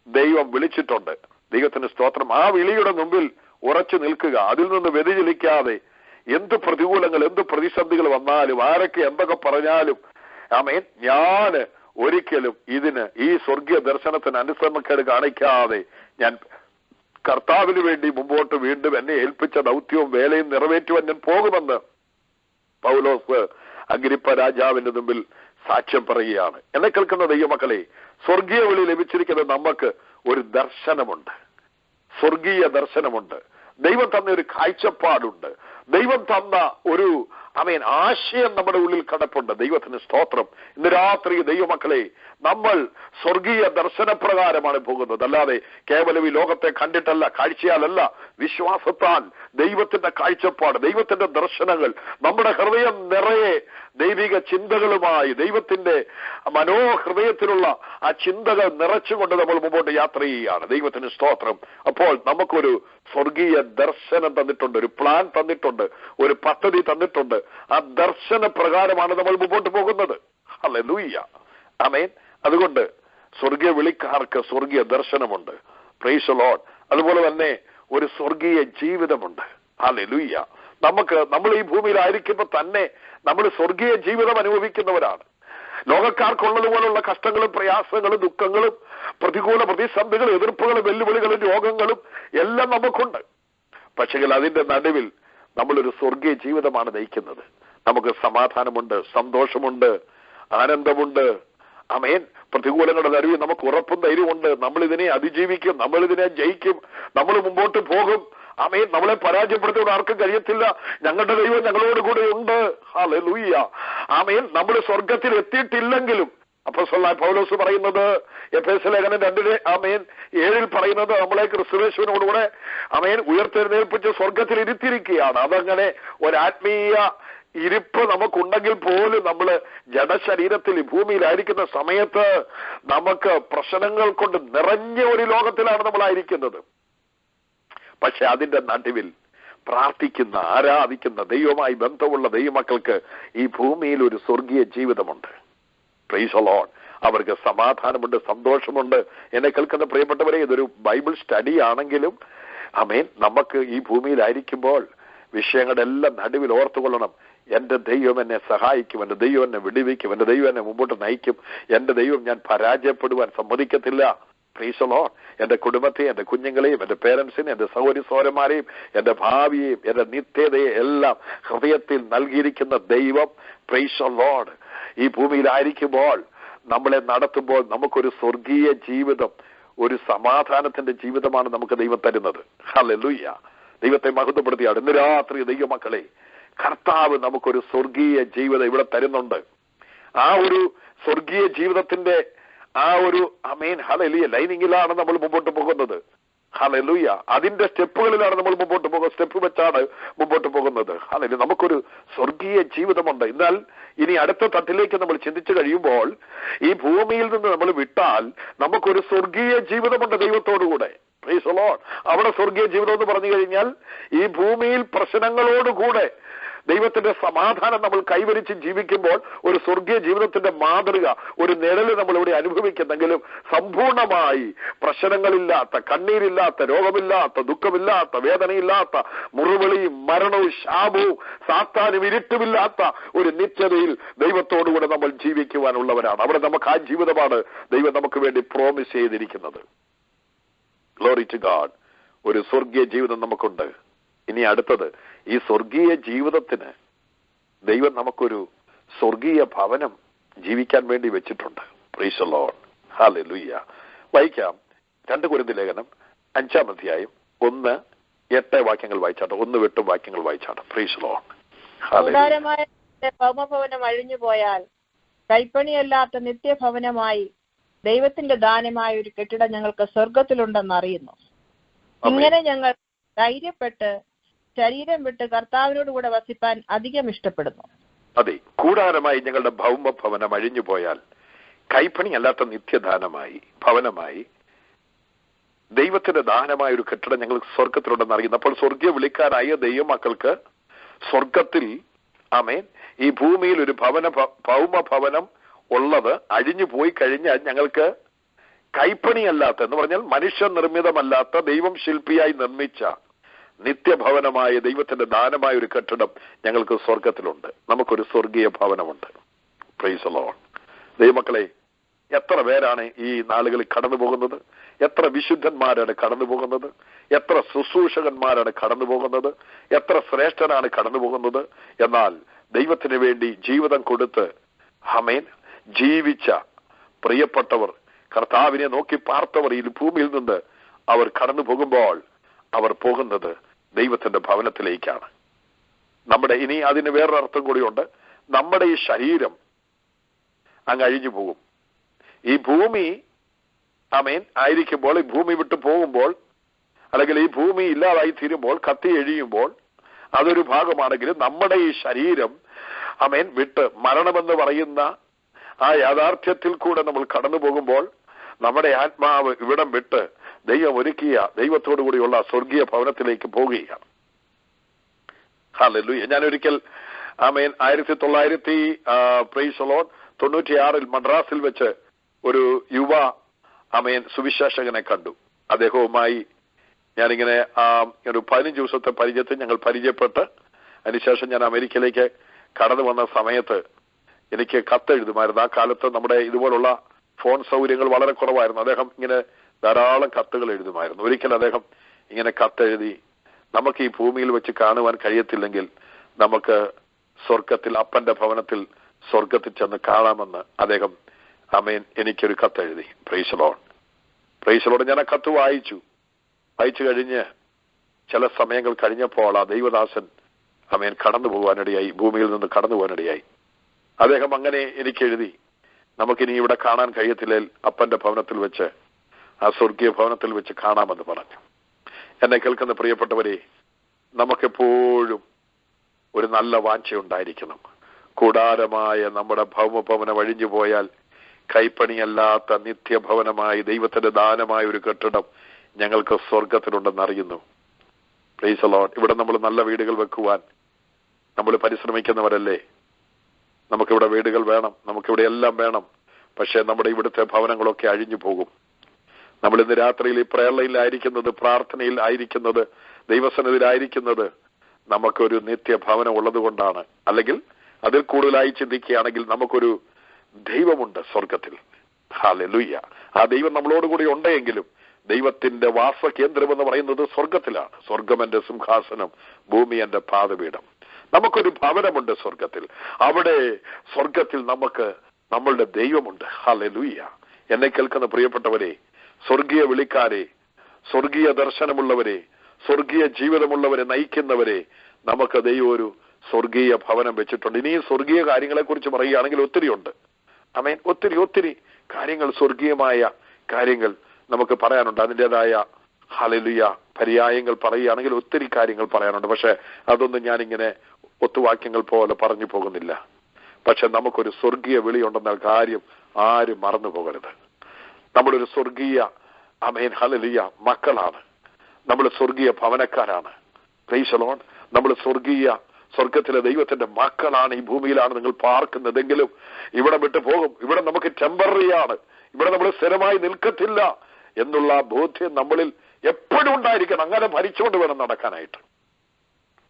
ദൈവം വിളിച്ചിട്ടുണ്ട്. ദൈവത്തിന് സ്തോത്രം. ആ വിളിയുടെ മുമ്പിൽ ഉറച്ചു നിൽക്കുക, അതിൽ നിന്ന് വ്യതിചലിക്കാതെ. എന്ത് പ്രതികൂലങ്ങൾ, എന്ത് പ്രതിസന്ധികൾ വന്നാലും, ആരൊക്കെ എന്തൊക്കെ പറഞ്ഞാലും, ആമേൻ, ഞാൻ ഒരിക്കലും ഈ സ്വർഗീയ ദർശനത്തിന് അനുസരണക്കേട് കാണിക്കാതെ ഞാൻ കർത്താവിന് വേണ്ടി മുമ്പോട്ട് വീണ്ടും എന്നെ ഏൽപ്പിച്ച ദൗത്യവും വേലയും നിറവേറ്റുവാൻ ഞാൻ പോകുമെന്ന് പൗലോസ് അഗ്രിപ്പ രാജാവിന്റെ മുമ്പിൽ സാക്ഷ്യം പറയുകയാണ്. എന്നെ കേൾക്കുന്ന ദൈവമക്കളെ, സ്വർഗീയ വിളി ലഭിച്ചിരിക്കുന്ന നമുക്ക് ഒരു ദർശനമുണ്ട്, സ്വർഗീയ ദർശനമുണ്ട്. ദൈവം തന്ന ഒരു കാഴ്ചപ്പാടുണ്ട്. ദൈവം തന്ന ഒരു ആശയം നമ്മുടെ ഉള്ളിൽ കിടപ്പുണ്ട്. ദൈവത്തിന് സ്തോത്രം. ഇന്ന് രാത്രി ദൈവമക്കളെ, നമ്മൾ സ്വർഗീയ ദർശനപ്രകാരമാണ് പോകുന്നത്. അല്ലാതെ കേവലം ഈ ലോകത്തെ കണ്ടിട്ടല്ല, കാഴ്ചയാലല്ല, വിശ്വാസത്താൽ ദൈവത്തിന്റെ കാഴ്ചപ്പാട്, ദൈവത്തിന്റെ ദർശനങ്ങൾ നമ്മുടെ ഹൃദയം നിറയെ ദൈവിക ചിന്തകളുമായി, ദൈവത്തിന്റെ മനോഹൃദയത്തിലുള്ള ആ ചിന്തകൾ നിറച്ചുകൊണ്ട് നമ്മൾ മുമ്പോട്ട് യാത്ര ചെയ്യുകയാണ്. ദൈവത്തിന് സ്തോത്രം. അപ്പോൾ നമുക്കൊരു സ്വർഗീയ ദർശനം തന്നിട്ടുണ്ട്, ഒരു പ്ലാൻ തന്നിട്ടുണ്ട്, ഒരു പദ്ധതി തന്നിട്ടുണ്ട്. ആ ദർശന പ്രകാരമാണ് നമ്മൾ മുമ്പോട്ട് പോകുന്നത്. ഹല്ലേലൂയ, ആമേൻ. അതുകൊണ്ട് സ്വർഗീയ വിളിക്കാർക്ക് സ്വർഗീയ ദർശനമുണ്ട്. Price the Lord. അതുപോലെ തന്നെ ഒരു സ്വർഗീയ ജീവിതമുണ്ട്. ഹല്ലേലൂയ. നമ്മൾ ഈ ഭൂമിയിലായിരിക്കുമ്പോൾ തന്നെ നമ്മൾ സ്വർഗീയ ജീവിതം അനുഭവിക്കുന്നവരാണ്. ലോകക്കാർക്കുള്ളതുപോലുള്ള കഷ്ടങ്ങളും പ്രയാസങ്ങളും ദുഃഖങ്ങളും പ്രതികൂല പ്രതിസന്ധികളും എതിർപ്പുകളും വെല്ലുവിളികളും രോഗങ്ങളും എല്ലാം നമുക്കുണ്ട്. പക്ഷേ അതിന്റെ നടുവിൽ നമ്മളൊരു സ്വർഗീയ ജീവിതമാണ് നയിക്കുന്നത്. നമുക്ക് സമാധാനമുണ്ട്, സന്തോഷമുണ്ട്, ആനന്ദമുണ്ട്. ആമേൻ. പ്രതികൂലങ്ങളുടെ നടുവിൽ നമുക്ക് ഉറപ്പും ധൈര്യമുണ്ട്. നമ്മളിതിനെ അതിജീവിക്കും, നമ്മളിതിനെ ജയിക്കും, നമ്മൾ മുമ്പോട്ട് പോകും. ആമേൻ. നമ്മളെ പരാജയപ്പെടുത്താൻ ആർക്കും കഴിയത്തില്ല. ഞങ്ങളുടെ ദൈവം ഞങ്ങളോട് കൂടെ ഉണ്ട്. ഹല്ലേലൂയ, ആമേൻ. നമ്മൾ സ്വർഗത്തിൽ എത്തിയിട്ടില്ലെങ്കിലും അപ്പോസ്തലനായ പൗലോസ് പറയുന്നത് എഫേസ്യ ലേഖനം 2:7 പറയുന്നത് നമ്മളെ ക്രിസ്തുയേശുവിനോടുകൂടെ ആമേൻ ഉയർത്തെഴുന്നേൽപ്പിച്ച് സ്വർഗത്തിൽ ഇരുത്തിയിരിക്കുകയാണ്. അതങ്ങനെ ഒരാത്മീയ ഇരിപ്പ് നമുക്കുണ്ടെങ്കിൽ പോലും നമ്മള് ജഡശരീരത്തിൽ ഈ ഭൂമിയിലായിരിക്കുന്ന സമയത്ത് നമുക്ക് പ്രശ്നങ്ങൾ കൊണ്ട് നിറഞ്ഞ ഒരു ലോകത്തിലാണ് നമ്മളായിരിക്കുന്നത്. പക്ഷെ അതിന്റെ നടുവിൽ പ്രാർത്ഥിക്കുന്ന, ആരാധിക്കുന്ന, ദൈവമായി ബന്ധമുള്ള ദൈവമക്കൾക്ക് ഈ ഭൂമിയിൽ ഒരു സ്വർഗീയ ജീവിതമുണ്ട്. Praise the Lord. അവർക്ക് സമാധാനമുണ്ട്, സന്തോഷമുണ്ട്. എന്നെ കേൾക്കുന്ന പ്രിയപ്പെട്ടവരെ, ഇതൊരു ബൈബിൾ സ്റ്റഡി ആണെങ്കിലും ആമേൻ, നമുക്ക് ഈ ഭൂമിയിലായിരിക്കുമ്പോൾ വിഷയങ്ങളുടെ എല്ലാം നടുവിൽ ഓർത്തുകൊള്ളണം, എന്റെ ദൈവം എന്നെ സഹായിക്കും, എന്റെ ദൈവം എന്നെ വിടുവിക്കും, എന്റെ ദൈവം എന്നെ മുമ്പോട്ട് നയിക്കും, എന്റെ ദൈവം ഞാൻ പരാജയപ്പെടുവാൻ സമ്മതിക്കത്തില്ല. Price the Lord. എന്റെ കുടുംബത്തെയും എന്റെ കുഞ്ഞുങ്ങളെയും എന്റെ പേരൻസിനെയും എന്റെ സഹോദരി സഹോദരന്മാരെയും എന്റെ ഭാവിയെയും എന്റെ നിത്യതയെ എല്ലാം ഹൃദയത്തിൽ നൽകിയിരിക്കുന്ന ദൈവം, പ്രൈസ് ദി ലോർഡ്, ഈ ഭൂമിയിലായിരിക്കുമ്പോൾ നമ്മളെ നടത്തുമ്പോൾ നമുക്കൊരു സ്വർഗീയ ജീവിതം, ഒരു സമാധാനത്തിന്റെ ജീവിതമാണ് നമുക്ക് ദൈവം തരുന്നത്. ഹല്ലേലൂയ. ദൈവത്തെ മഹത്വപ്പെടുത്തിയാണ്. ഇന്ന് രാത്രി ദൈവമക്കളെ, കർത്താവ് നമുക്കൊരു സ്വർഗീയ ജീവിതം ഇവിടെ തരുന്നുണ്ട്. ആ ഒരു സ്വർഗീയ ജീവിതത്തിന്റെ ആ ഒരു ആമേൻ ഹല്ലേലൂയ ലൈനിങ്ങിലാണ് നമ്മൾ മുമ്പോട്ട് പോകുന്നത്. ഹല്ലേലൂയ. അതിന്റെ സ്റ്റെപ്പുകളിലാണ് നമ്മൾ മുമ്പോട്ട് പോകുന്നത്. സ്റ്റെപ്പ് വെച്ചാണ് മുമ്പോട്ട് പോകുന്നത്. ഹല്ലേലൂയ. നമുക്കൊരു സ്വർഗീയ ജീവിതമുണ്ട്. എന്നാൽ ഇനി അടുത്ത തട്ടിലേക്ക് നമ്മൾ ചിന്തിച്ചു കഴിയുമ്പോൾ ഈ ഭൂമിയിൽ നിന്ന് നമ്മൾ വിട്ടാൽ നമുക്കൊരു സ്വർഗീയ ജീവിതമുണ്ട് ദൈവത്തോടുകൂടെ. Price the Lord. അവിടെ സ്വർഗീയ ജീവിതം എന്ന് പറഞ്ഞു കഴിഞ്ഞാൽ ഈ ഭൂമിയിൽ പ്രശ്നങ്ങളോടുകൂടെ ദൈവത്തിന്റെ സമാധാനം നമ്മൾ കൈവരിച്ച് ജീവിക്കുമ്പോൾ ഒരു സ്വർഗീയ ജീവിതത്തിന്റെ മാതൃക, ഒരു നിഴല് നമ്മൾ ഇവിടെ അനുഭവിക്കുന്നെങ്കിലും സമ്പൂർണമായി പ്രശ്നങ്ങളില്ലാത്ത, കണ്ണീരില്ലാത്ത, രോഗമില്ലാത്ത, ദുഃഖമില്ലാത്ത, വേദനയില്ലാത്ത, മുറിവിളിയും മരണവും ശാപവും സാത്താനും ഇരുട്ടുമില്ലാത്ത ഒരു നിത്യതയിൽ ദൈവത്തോടുകൂടെ നമ്മൾ ജീവിക്കുവാനുള്ളവരാണ്. അവിടെ നമുക്ക് ആ ജീവിതമാണ് ദൈവം നമുക്ക് വേണ്ടി പ്രോമിസ് ചെയ്തിരിക്കുന്നത്. Glory to God. ഒരു സ്വർഗീയ ജീവിതം നമുക്കുണ്ട്. ഇനി അടുത്തത്, ഈ സ്വർഗീയ ജീവിതത്തിന് ദൈവം നമുക്കൊരു സ്വർഗീയ ഭവനം ജീവിക്കാൻ വേണ്ടി വെച്ചിട്ടുണ്ട്. Price the Lord. ഹല്ലേലൂയ. വായിക്കാം 2 കൊരിന്ത്യർ ലേഖനം 5-ാം അധ്യായം 1-8 വാക്യങ്ങൾ വായിച്ചാട്ടെ. 1-8 വാക്യങ്ങൾ വായിച്ചാട്ടെ. Praise the Lord. കൂടാരമായ ഭൗമഭവനം അഴിഞ്ഞു പോയാൽ കൈപ്പണിയല്ലാത്ത നിത്യഭവനമായി ദൈവത്തിന്റെ ദാനമായ ഒരു കെട്ടിടം ഞങ്ങൾക്ക് സ്വർഗത്തിലുണ്ടെന്ന് അറിയുന്നു. ഇങ്ങനെ ഞങ്ങൾ ധൈര്യപ്പെട്ട് ശരീരം വിട്ട് കർത്താവിനോട് കൂടെ വസിപ്പാൻ അധികം ഇഷ്ടപ്പെടുന്നു. അതെ, കൂടാരമായി ഞങ്ങളുടെ ഭൗമഭവനം അഴിഞ്ഞു പോയാൽ കൈപ്പണിയല്ലാത്ത നിത്യദാനമായി ഭവനമായി ദൈവത്തിന്റെ ദാനമായ ഒരു കെട്ടിടം ഞങ്ങൾക്ക് സ്വർഗത്തിലുണ്ടെന്ന് അറിയുന്നു. അപ്പോൾ സ്വർഗീയ വിളിക്കാനായ ദൈവമക്കൾക്ക് സ്വർഗത്തിൽ ആമേൻ ഈ ഭൂമിയിൽ ഒരു ഭൗമഭവനം ഉള്ളത് അഴിഞ്ഞു പോയി കഴിഞ്ഞാൽ ഞങ്ങൾക്ക് കൈപ്പണിയല്ലാത്ത എന്ന് പറഞ്ഞാൽ മനുഷ്യ നിർമ്മിതമല്ലാത്ത ദൈവം ശില്പിയായി നിർമ്മിച്ച നിത്യഭവനമായ ദൈവത്തിന്റെ ദാനമായ ഒരു കെട്ടിടം ഞങ്ങൾക്ക് സ്വർഗത്തിലുണ്ട്. നമുക്കൊരു സ്വർഗീയ ഭവനമുണ്ട്. Price the Lord. ദൈവമക്കളെ, എത്ര പേരാണ് ഈ നാളുകളിൽ കടന്നു പോകുന്നത്? എത്ര വിശുദ്ധന്മാരാണ് കടന്നു പോകുന്നത്? എത്ര ശുശ്രൂഷകന്മാരാണ് കടന്നു പോകുന്നത്? എത്ര ശ്രേഷ്ഠനാണ് കടന്നു പോകുന്നത്? എന്നാൽ ദൈവത്തിന് വേണ്ടി ജീവിതം കൊടുത്ത് ആമേൻ ജീവിച്ച പ്രിയപ്പെട്ടവർ, കർത്താവിനെ നോക്കി പാർത്തവർ ഈ ഭൂമിയിൽ നിന്ന് അവർ കടന്നു പോകുമ്പോൾ അവർ പോകുന്നത് ദൈവത്തിന്റെ ഭവനത്തിലേക്കാണ്. നമ്മുടെ ഇനി അതിന് വേറൊരർത്ഥം കൂടിയുണ്ട്. നമ്മുടെ ഈ ശരീരം അങ്ങ് അഴിഞ്ഞു പോകും. ഈ ഭൂമി ആമേൻ ആയിരിക്കുമ്പോൾ, ഈ ഭൂമി വിട്ടു പോകുമ്പോൾ, അല്ലെങ്കിൽ ഈ ഭൂമി ഇല്ലാതായി തീരുമ്പോൾ, കത്തി എഴിയുമ്പോൾ അതൊരു ഭാഗമാണെങ്കിലും നമ്മുടെ ഈ ശരീരം ആമേൻ വിട്ട് മരണമെന്ന് പറയുന്ന ആ യാഥാർത്ഥ്യത്തിൽ കൂടെ നമ്മൾ കടന്നു പോകുമ്പോൾ നമ്മുടെ ആത്മാവ് ഇവിടം വിട്ട് ദൈവം ഒരുക്കിയ ദൈവത്തോടു കൂടിയുള്ള സ്വർഗീയ ഭവനത്തിലേക്ക് പോകുകയാണ്. ഹല്ലേലൂയ. ഞാനൊരിക്കൽ ആമേൻ 1996 മദ്രാസിൽ വെച്ച് ഒരു യുവ ആമേൻ സുവിശേഷകനെ കണ്ടു. അദ്ദേഹവുമായി ഞാനിങ്ങനെ ഒരു 15 ദിവസത്തെ പരിചയത്തിൽ ഞങ്ങൾ പരിചയപ്പെട്ട് അതിനുശേഷം ഞാൻ അമേരിക്കയിലേക്ക് കടന്നു വന്ന സമയത്ത് എനിക്ക് കത്തെഴുതുമായിരുന്നു. ആ കാലത്ത് നമ്മുടെ ഇതുപോലുള്ള ഫോൺ സൗകര്യങ്ങൾ വളരെ കുറവായിരുന്നു. അദ്ദേഹം ഇങ്ങനെ ധാരാളം കത്തുകൾ എഴുതുമായിരുന്നു. ഒരിക്കൽ അദ്ദേഹം ഇങ്ങനെ കത്തെഴുതി, നമുക്ക് ഈ ഭൂമിയിൽ വെച്ച് കാണുവാൻ കഴിയത്തില്ലെങ്കിൽ നമുക്ക് സ്വർഗത്തിൽ അപ്പന്റെ ഭവനത്തിൽ സ്വർഗത്തിൽ ചെന്ന് കാണാമെന്ന് അദ്ദേഹം ആമേൻ എനിക്കൊരു കത്തെഴുതി. Price the Lord. Price the Lord. ഞാൻ ആ കത്ത് വായിച്ചു കഴിഞ്ഞ് ചില സമയങ്ങൾ കഴിഞ്ഞപ്പോൾ ആ ദൈവദാസൻ ആമേൻ കടന്നു പോകാനിടയായി, ഭൂമിയിൽ നിന്ന് കടന്നു പോകാനിടയായി. അദ്ദേഹം അങ്ങനെ എനിക്ക് എഴുതി, നമുക്കിനി ഇവിടെ കാണാൻ കഴിയത്തില്ല, അപ്പന്റെ ഭവനത്തിൽ വെച്ച് ആ സ്വർഗീയ ഭവനത്തിൽ വെച്ച് കാണാമെന്ന് പറഞ്ഞു. എന്നെ കേൾക്കുന്ന പ്രിയപ്പെട്ടവരെ, നമുക്കെപ്പോഴും ഒരു നല്ല വാഞ്ചയുണ്ടായിരിക്കണം. കൂടാരമായ നമ്മുടെ ഭൗമഭവനം അഴിഞ്ഞു പോയാൽ കൈപ്പണിയല്ലാത്ത നിത്യഭവനമായി ദൈവത്തിന്റെ ദാനമായ ഒരു കെട്ടിടം ഞങ്ങൾക്ക് സ്വർഗത്തിലുണ്ടെന്ന് അറിയുന്നു. Price the Lord. ഇവിടെ നമ്മൾ നല്ല വീടുകൾ വെക്കുവാൻ നമ്മൾ പരിശ്രമിക്കുന്നവരല്ലേ. നമുക്കിവിടെ വീടുകൾ വേണം, നമുക്കിവിടെ എല്ലാം വേണം. പക്ഷെ നമ്മുടെ ഇവിടുത്തെ ഭവനങ്ങളൊക്കെ അഴിഞ്ഞു പോകും. നമ്മൾ ഇന്ന് രാത്രിയിൽ ഈ പ്രേരണയിലായിരിക്കുന്നത്, പ്രാർത്ഥനയിൽ ആയിരിക്കുന്നത്, ദൈവസന്നിധിയിലായിരിക്കുന്നത് നമുക്കൊരു നിത്യഭവനം ഉള്ളത് കൊണ്ടാണ്. അല്ലെങ്കിൽ അതിൽ കൂടുതലായി ചിന്തിക്കുകയാണെങ്കിൽ നമുക്കൊരു ദൈവമുണ്ട് സ്വർഗത്തിൽ. ഹല്ലേലൂയ. ആ ദൈവം നമ്മളോടുകൂടി ഉണ്ടെങ്കിലും ദൈവത്തിന്റെ വാസകേന്ദ്രം എന്ന് പറയുന്നത് സ്വർഗത്തിലാണ്. സ്വർഗം എന്റെ സിംഹാസനം, ഭൂമി എന്റെ പാദപീഠം. നമുക്കൊരു ഭവനമുണ്ട് സ്വർഗത്തിൽ. അവിടെ സ്വർഗത്തിൽ നമുക്ക് നമ്മളുടെ ദൈവമുണ്ട്. ഹല്ലേലൂയ. എന്നെ കേൾക്കുന്ന പ്രിയപ്പെട്ടവരെ, സ്വർഗീയ വിളിക്കാരെ, സ്വർഗീയ ദർശനമുള്ളവരെ, സ്വർഗീയ ജീവിതമുള്ളവരെ നയിക്കുന്നവരെ നമുക്ക് ദൈവം ഒരു സ്വർഗീയ ഭവനം വെച്ചിട്ടുണ്ട്. ഇനി സ്വർഗീയ കാര്യങ്ങളെ കുറിച്ച് പറയുകയാണെങ്കിൽ ഒത്തിരി ഉണ്ട്. ആമേൻ. ഒത്തിരി കാര്യങ്ങൾ, സ്വർഗീയമായ കാര്യങ്ങൾ നമുക്ക് പറയാനുണ്ട്. അതിൻ്റെതായ ഹല്ലേലൂയ പര്യായങ്ങൾ പറയുകയാണെങ്കിൽ ഒത്തിരി കാര്യങ്ങൾ പറയാനുണ്ട്. പക്ഷെ അതൊന്നും ഞാനിങ്ങനെ ഒത്തുവാക്യങ്ങൾ പോലെ പറഞ്ഞു പോകുന്നില്ല. പക്ഷെ നമുക്കൊരു സ്വർഗീയ വിളിയുണ്ടെന്ന കാര്യം ആരും മറന്നു പോകരുത്. നമ്മളൊരു സ്വർഗീയ ആമേൻ ഹല്ലേലൂയ മക്കളാണ്. നമ്മൾ സ്വർഗീയ ഭവനക്കാരാണ്. Price the Lord. നമ്മൾ സ്വർഗത്തിലെ ദൈവത്തിന്റെ മക്കളാണ്. ഈ ഭൂമിയിലാണ് നിങ്ങൾ പാർക്കുന്നതെങ്കിലും ഇവിടെ വിട്ടു പോകും. ഇവിടെ നമുക്ക് ടെമ്പററിയാണ്. ഇവിടെ നമ്മൾ സ്ഥിരമായി നിൽക്കത്തില്ല എന്നുള്ള ബോധ്യം നമ്മളിൽ എപ്പോഴും ഉണ്ടായിരിക്കണം. അങ്ങനെ ഭരിച്ചുകൊണ്ട് വേണം നടക്കാനായിട്ട്.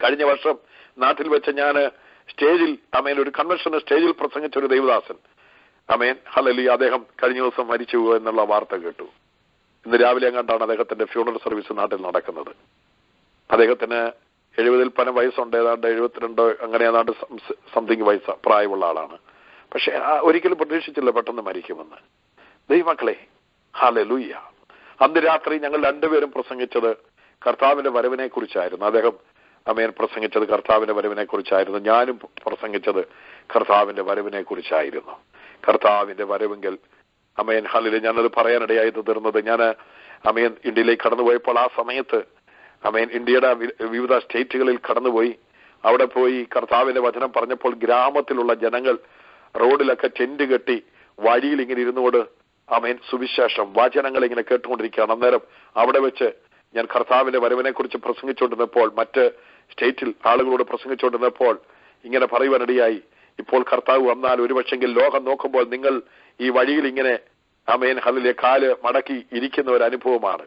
കഴിഞ്ഞ വർഷം നാട്ടിൽ വെച്ച് ഞാൻ സ്റ്റേജിൽ ആമേൻ ഒരു കൺവെൻഷന് സ്റ്റേജിൽ പ്രസംഗിച്ച ഒരു ദൈവദാസൻ ആമേൻ ഹല്ലേലൂയ അദ്ദേഹം കഴിഞ്ഞ ദിവസം മരിച്ചു എന്നുള്ള വാർത്ത കേട്ടു. ഇന്ന് രാവിലെ കണ്ടാണ് അദ്ദേഹത്തിന്റെ ഫ്യൂണറൽ സർവീസ് നാട്ടിൽ നടക്കുന്നത്. അദ്ദേഹത്തിന് 70 പരം വയസ്സുണ്ട്, ഏതാണ്ട് 72 അങ്ങനെ ഏതാണ്ട് സംതിങ് വയസ്സ് പ്രായമുള്ള ആളാണ്. പക്ഷെ ഒരിക്കലും പ്രതീക്ഷിച്ചില്ല പെട്ടെന്ന് മരിക്കുമെന്ന്. ദൈവമക്കളെ, ഹല്ലേലൂയ. അന്ന് രാത്രി ഞങ്ങൾ രണ്ടുപേരും പ്രസംഗിച്ചത് കർത്താവിന്റെ വരവിനെ കുറിച്ചായിരുന്നു. അദ്ദേഹം അമേൻ പ്രസംഗിച്ചത് കർത്താവിന്റെ വരവിനെ കുറിച്ചായിരുന്നു. ഞാനും പ്രസംഗിച്ചത് കർത്താവിന്റെ വരവിനെ കുറിച്ചായിരുന്നു. കർത്താവിന്റെ വരവെങ്കിൽ അമേൻ ഹല്ലേലൂയ. ഞാനത് പറയാനിടയായി തീർന്നത്, ഞാൻ അമേൻ ഇന്ത്യയിലേക്ക് കടന്നുപോയപ്പോൾ ആ സമയത്ത് അമേൻ ഇന്ത്യയുടെ വിവിധ സ്റ്റേറ്റുകളിൽ കടന്നുപോയി. അവിടെ പോയി കർത്താവിന്റെ വചനം പറഞ്ഞപ്പോൾ ഗ്രാമത്തിലുള്ള ജനങ്ങൾ റോഡിലൊക്കെ ടെന്റ് കെട്ടി വഴിയിൽ ഇങ്ങനെ ഇരുന്നുകൊണ്ട് അമേൻ സുവിശേഷം വചനങ്ങൾ ഇങ്ങനെ കേട്ടുകൊണ്ടിരിക്കുകയാണ്. അന്നേരം അവിടെ വെച്ച് ഞാൻ കർത്താവിന്റെ വരവിനെ കുറിച്ച് പ്രസംഗിച്ചുകൊണ്ടിരുന്നപ്പോൾ, മറ്റ് സ്റ്റേറ്റിൽ ആളുകളോട് പ്രസംഗിച്ചുകൊണ്ടിരുന്നപ്പോൾ ഇങ്ങനെ പറയുവാനിടയായി, ഇപ്പോൾ കർത്താവ് വന്നാൽ ഒരുപക്ഷെങ്കിൽ ലോകം നോക്കുമ്പോൾ നിങ്ങൾ ഈ വഴിയിൽ ഇങ്ങനെ അമേൻ ഹല്ലേലൂയ കാല് മടക്കി ഇരിക്കുന്ന ഒരു അനുഭവമാണ്.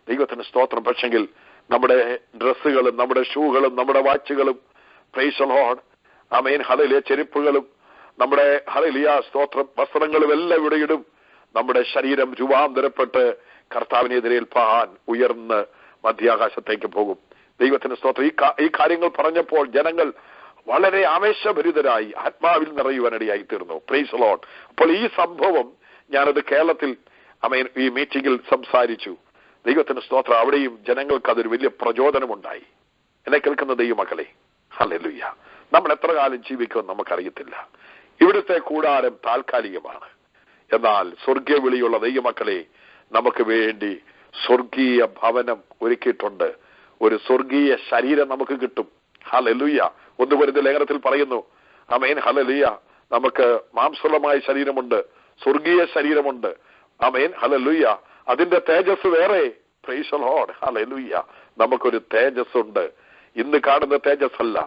ദൈവത്തിന് സ്തോത്രം. പക്ഷെങ്കിൽ നമ്മുടെ ഡ്രസ്സുകളും നമ്മുടെ ഷൂകളും നമ്മുടെ വാച്ചുകളും പ്രൈസ് ദി ലോർഡ് അമേൻ ഹല്ലേലൂയ ചെരുപ്പുകളും നമ്മുടെ ഹല്ലേലൂയ സ്തോത്രം വസ്ത്രങ്ങളും എല്ലാം ഇവിടെ ഇടും. നമ്മുടെ ശരീരം രൂപാന്തരപ്പെട്ട് കർത്താവിനെതിരേൽപ്പാൻ ഉയർന്ന് മധ്യാകാശത്തേക്ക് പോകും. ദൈവത്തിന് സ്തോത്രം. ഈ കാര്യങ്ങൾ പറഞ്ഞപ്പോൾ ജനങ്ങൾ വളരെ ആവേശഭരിതരായി ആത്മാവിൽ നിറയുവാനിടയായി തീർന്നു. Price the Lord. അപ്പോൾ ഈ സംഭവം ഞാനത് കേരളത്തിൽ അമേൻ ഈ മീറ്റിംഗിൽ സംസാരിച്ചു. ദൈവത്തിന് സ്തോത്രം. അവിടെയും ജനങ്ങൾക്ക് അതൊരു വലിയ പ്രചോദനമുണ്ടായി. എന്നെ കേൾക്കുന്ന ദൈവമക്കളെ, ഹല്ലേലൂയ. നമ്മൾ എത്ര കാലം ജീവിക്കുമെന്ന് നമുക്കറിയത്തില്ല. ഇവിടുത്തെ കൂടാരം താൽക്കാലികമാണ്. എന്നാൽ സ്വർഗീയ വിളിയുള്ള ദൈവമക്കളെ, നമുക്ക് വേണ്ടി സ്വർഗീയ ഭവനം ഒരുക്കിയിട്ടുണ്ട്. ഒരു സ്വർഗീയ ശരീരം നമുക്ക് കിട്ടും. ഹല്ലേലൂയ. 1 കൊരിന്ത്യർ ലേഖനത്തിൽ പറയുന്നു ആമേൻ ഹല്ലേലൂയ, നമുക്ക് മാംസളമായ ശരീരമുണ്ട്, സ്വർഗീയ ശരീരമുണ്ട്. Amen hallelujah. അതിന്റെ തേജസ് വേറെ. Price the Lord. ഹല്ലേലൂയ. നമുക്കൊരു തേജസ് ഉണ്ട്. ഇന്ന് കാണുന്ന തേജസ് അല്ല,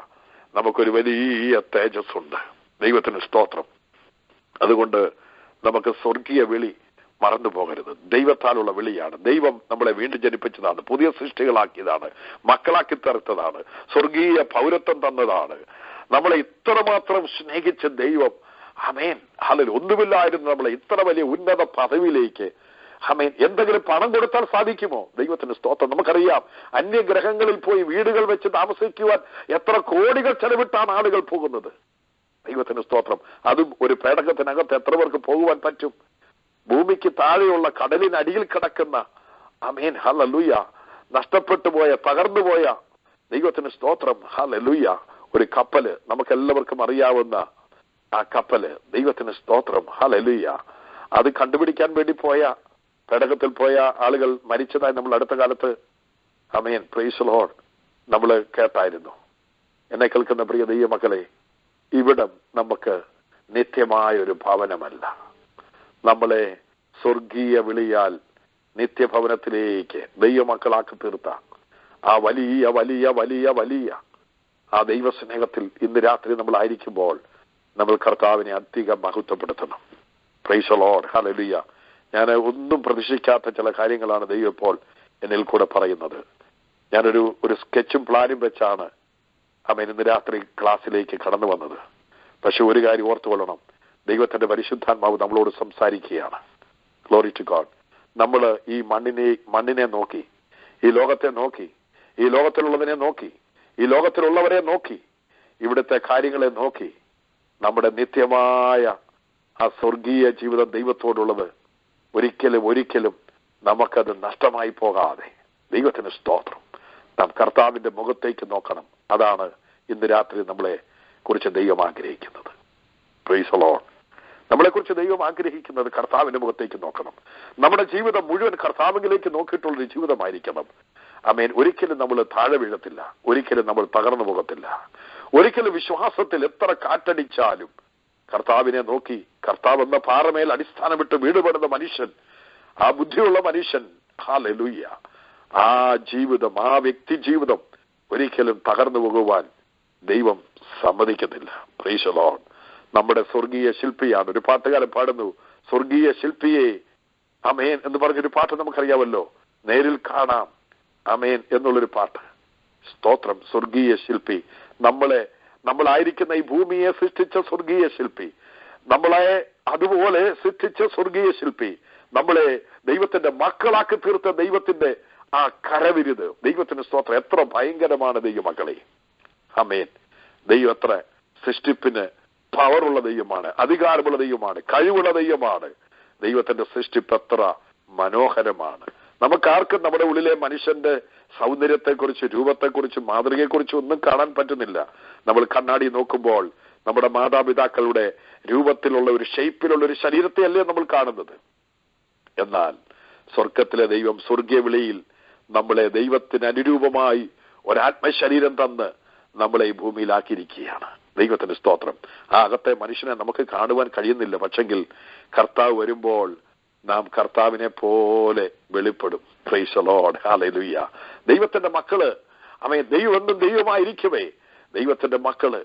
നമുക്കൊരു വലിയ തേജസ് ഉണ്ട്. ദൈവത്തിന് സ്തോത്രം. അതുകൊണ്ട് നമുക്ക് സ്വർഗീയ വിളി മറന്നു പോകരുത്. ദൈവത്താലുള്ള വിളിയാണ്. ദൈവം നമ്മളെ വീണ്ടും ജനിപ്പിച്ചതാണ്, പുതിയ സൃഷ്ടികളാക്കിയതാണ്, മക്കളാക്കി തീർത്തതാണ്, സ്വർഗീയ പൗരത്വം തന്നതാണ്. നമ്മളെ ഇത്രമാത്രം സ്നേഹിച്ച ദൈവം ആമേൻ ഹല്ലേലൂയ ഒന്നുമില്ലായിരുന്നു നമ്മളെ ഇത്ര വലിയ ഉന്നത പദവിയിലേക്ക് ആമേൻ എന്തെങ്കിലും പണം കൊടുത്താൽ സാധിക്കുമോ? ദൈവത്തിന് സ്തോത്രം. നമുക്കറിയാം, അന്യഗ്രഹങ്ങളിൽ പോയി വീടുകൾ വെച്ച് താമസിക്കുവാൻ എത്ര കോടികൾ ചെലവിട്ടാണ് ആളുകൾ പോകുന്നത്. ദൈവത്തിന് സ്തോത്രം. അതും ഒരു പേടകത്തിനകത്ത് എത്ര പേർക്ക് പോകുവാൻ പറ്റും? ഭൂമിക്ക് താഴെയുള്ള കടലിനടിയിൽ കിടക്കുന്ന ആമേൻ ഹല്ലേലൂയ നഷ്ടപ്പെട്ടു പോയ തകർന്നുപോയ ദൈവത്തിന് സ്തോത്രം ഹല്ലേലൂയ ഒരു കപ്പല്, നമുക്കെല്ലാവർക്കും അറിയാവുന്ന ആ കപ്പല്, ദൈവത്തിന് സ്തോത്രം ഹല്ലേലൂയ, അത് കണ്ടുപിടിക്കാൻ വേണ്ടി പോയ പേടകത്തിൽ പോയ ആളുകൾ മരിച്ചതായി നമ്മൾ അടുത്ത കാലത്ത് ആമേൻ പ്രൈസ് ദി ലോർഡ് നമ്മൾ കേട്ടായിരുന്നു. എന്നെ കേൾക്കുന്ന പ്രിയ ദൈവമക്കളെ, ഇവിടം നമുക്ക് നിത്യമായ ഒരു ഭവനമല്ല. നമ്മളെ സ്വർഗീയ വിളിയാൽ നിത്യഭവനത്തിലേക്ക് ദൈവമക്കളാക്കി തീർത്ത ആ വലിയ വലിയ വലിയ വലിയ ആ ദൈവസ്നേഹത്തിൽ ഇന്ന് രാത്രി നമ്മൾ ആയിരിക്കുമ്പോൾ നമ്മൾ കർത്താവിനെ അധികം മഹത്വപ്പെടുത്തണം. പ്രൈസ് ദി ലോർഡ് ഹല്ലേലൂയ. ഞാൻ ഒന്നും പ്രതീക്ഷിക്കാത്ത ചില കാര്യങ്ങളാണ് ദൈവം ഇപ്പോൾ എന്നിൽ കൂടെ പറയുന്നത്. ഞാനൊരു സ്കെച്ചും പ്ലാനും വെച്ചാണ് ആമേൻ ഇന്ന് രാത്രി ക്ലാസ്സിലേക്ക് കടന്നു വന്നത്. പക്ഷെ ഒരു കാര്യം ഓർത്തുകൊള്ളണം, ദൈവത്തിന്റെ പരിശുദ്ധാത്മാവ് നമ്മളോട് സംസാരിക്കുകയാണ്. Glory to God. നമ്മൾ ഈ മണ്ണിനെ നോക്കി, ഈ ലോകത്തെ നോക്കി, ഈ ലോകത്തിലുള്ളതിനെ നോക്കി, ഈ ലോകത്തിലുള്ളവരെ നോക്കി, ഇവിടുത്തെ കാര്യങ്ങളെ നോക്കി, നമ്മുടെ നിത്യമായ ആ സ്വർഗീയ ജീവിതം ദൈവത്തോടുള്ളത് ഒരിക്കലും നമുക്കത് നഷ്ടമായി പോകാതെ ദൈവത്തിന് സ്തോത്രം നാം കർത്താവിന്റെ മുഖത്തേക്ക് നോക്കണം. അതാണ് ഇന്ന് രാത്രി നമ്മളെ കുറിച്ച് ദൈവം ആഗ്രഹിക്കുന്നത്. Price the Lord. നമ്മളെ കുറിച്ച് ദൈവം ആഗ്രഹിക്കുന്നത് കർത്താവിന്റെ മുഖത്തേക്ക് നോക്കണം. നമ്മുടെ ജീവിതം മുഴുവൻ കർത്താവിലേക്ക് നോക്കിയിട്ടുള്ളൊരു ജീവിതമായിരിക്കണം. ആമേൻ. ഒരിക്കലും നമ്മൾ താഴെ വീഴത്തില്ല, ഒരിക്കലും നമ്മൾ തകർന്നു പോകത്തില്ല, ഒരിക്കലും വിശ്വാസത്തിൽ എത്ര കാറ്റടിച്ചാലും കർത്താവിനെ നോക്കി, കർത്താവ് എന്ന പാറമേൽ അടിസ്ഥാനമിട്ട് വീടുപെടുന്ന മനുഷ്യൻ, ആ ബുദ്ധിയുള്ള മനുഷ്യൻ ഹല്ലേലൂയ, ആ ജീവിതം, ആ വ്യക്തി ജീവിതം ഒരിക്കലും തകർന്നു പോകുവാൻ ദൈവം സമ്മതിക്കുന്നില്ല. Price the Lord. നമ്മുടെ സ്വർഗീയ ശില്പിയാണ്. ഒരു പാട്ടുകാരൻ പാടുന്നു, സ്വർഗീയ ശില്പിയെ അമേൻ എന്ന് പറഞ്ഞൊരു പാട്ട് നമുക്കറിയാമല്ലോ, നേരിൽ കാണാം അമേൻ എന്നുള്ളൊരു പാട്ട്. സ്തോത്രം. സ്വർഗീയ ശില്പി, നമ്മളായിരിക്കുന്ന ഈ ഭൂമിയെ സൃഷ്ടിച്ച സ്വർഗീയ ശില്പി, നമ്മളെ അതുപോലെ സൃഷ്ടിച്ച സ്വർഗീയ ശില്പി, നമ്മളെ ദൈവത്തിന്റെ മക്കളാക്കി തീർത്ത ദൈവത്തിന്റെ ആ കരവിരുത്. ദൈവത്തിന് സ്തോത്രം. എത്ര ഭയങ്കരമാണ് ദൈവമക്കളെ. ആമേൻ. ദൈവം എത്ര സൃഷ്ടിപ്പിന് പവറുള്ള ദൈവമാണ്, അധികാരമുള്ള ദൈവമാണ്, കഴിവുള്ള ദൈവമാണ്. ദൈവത്തിന്റെ സൃഷ്ടിപ്പ് എത്ര മനോഹരമാണ്. നമുക്കാർക്കും നമ്മുടെ ഉള്ളിലെ മനുഷ്യന്റെ സൗന്ദര്യത്തെക്കുറിച്ച്, രൂപത്തെക്കുറിച്ച്, മാതൃകയെക്കുറിച്ച് ഒന്നും കാണാൻ പറ്റുന്നില്ല. നമ്മൾ കണ്ണാടി നോക്കുമ്പോൾ നമ്മുടെ മാതാപിതാക്കളുടെ രൂപത്തിലുള്ള ഒരു ഷേപ്പിലുള്ള ഒരു ശരീരത്തെയല്ലേ നമ്മൾ കാണുന്നത്. എന്നാൽ സ്വർഗത്തിലെ ദൈവം സ്വർഗീയ വിളിയിൽ നമ്മളെ ദൈവത്തിന് അനുരൂപമായി ഒരാത്മശരീരം തന്ന് നമ്മളെ ഈ ഭൂമിയിലാക്കിയിരിക്കുകയാണ്. ദൈവത്തിന്റെ സ്തോത്രം. ആ അകത്തെ മനുഷ്യനെ നമുക്ക് കാണുവാൻ കഴിയുന്നില്ല. പക്ഷെങ്കിൽ കർത്താവ് വരുമ്പോൾ നാം കർത്താവിനെ പോലെ വെളിപ്പെടും. Praise the Lord. ഹല്ലേലൂയ. ദൈവത്തിന്റെ മക്കള് ദൈവം എന്നും ദൈവമായിരിക്കുമേ ദൈവത്തിന്റെ മക്കള്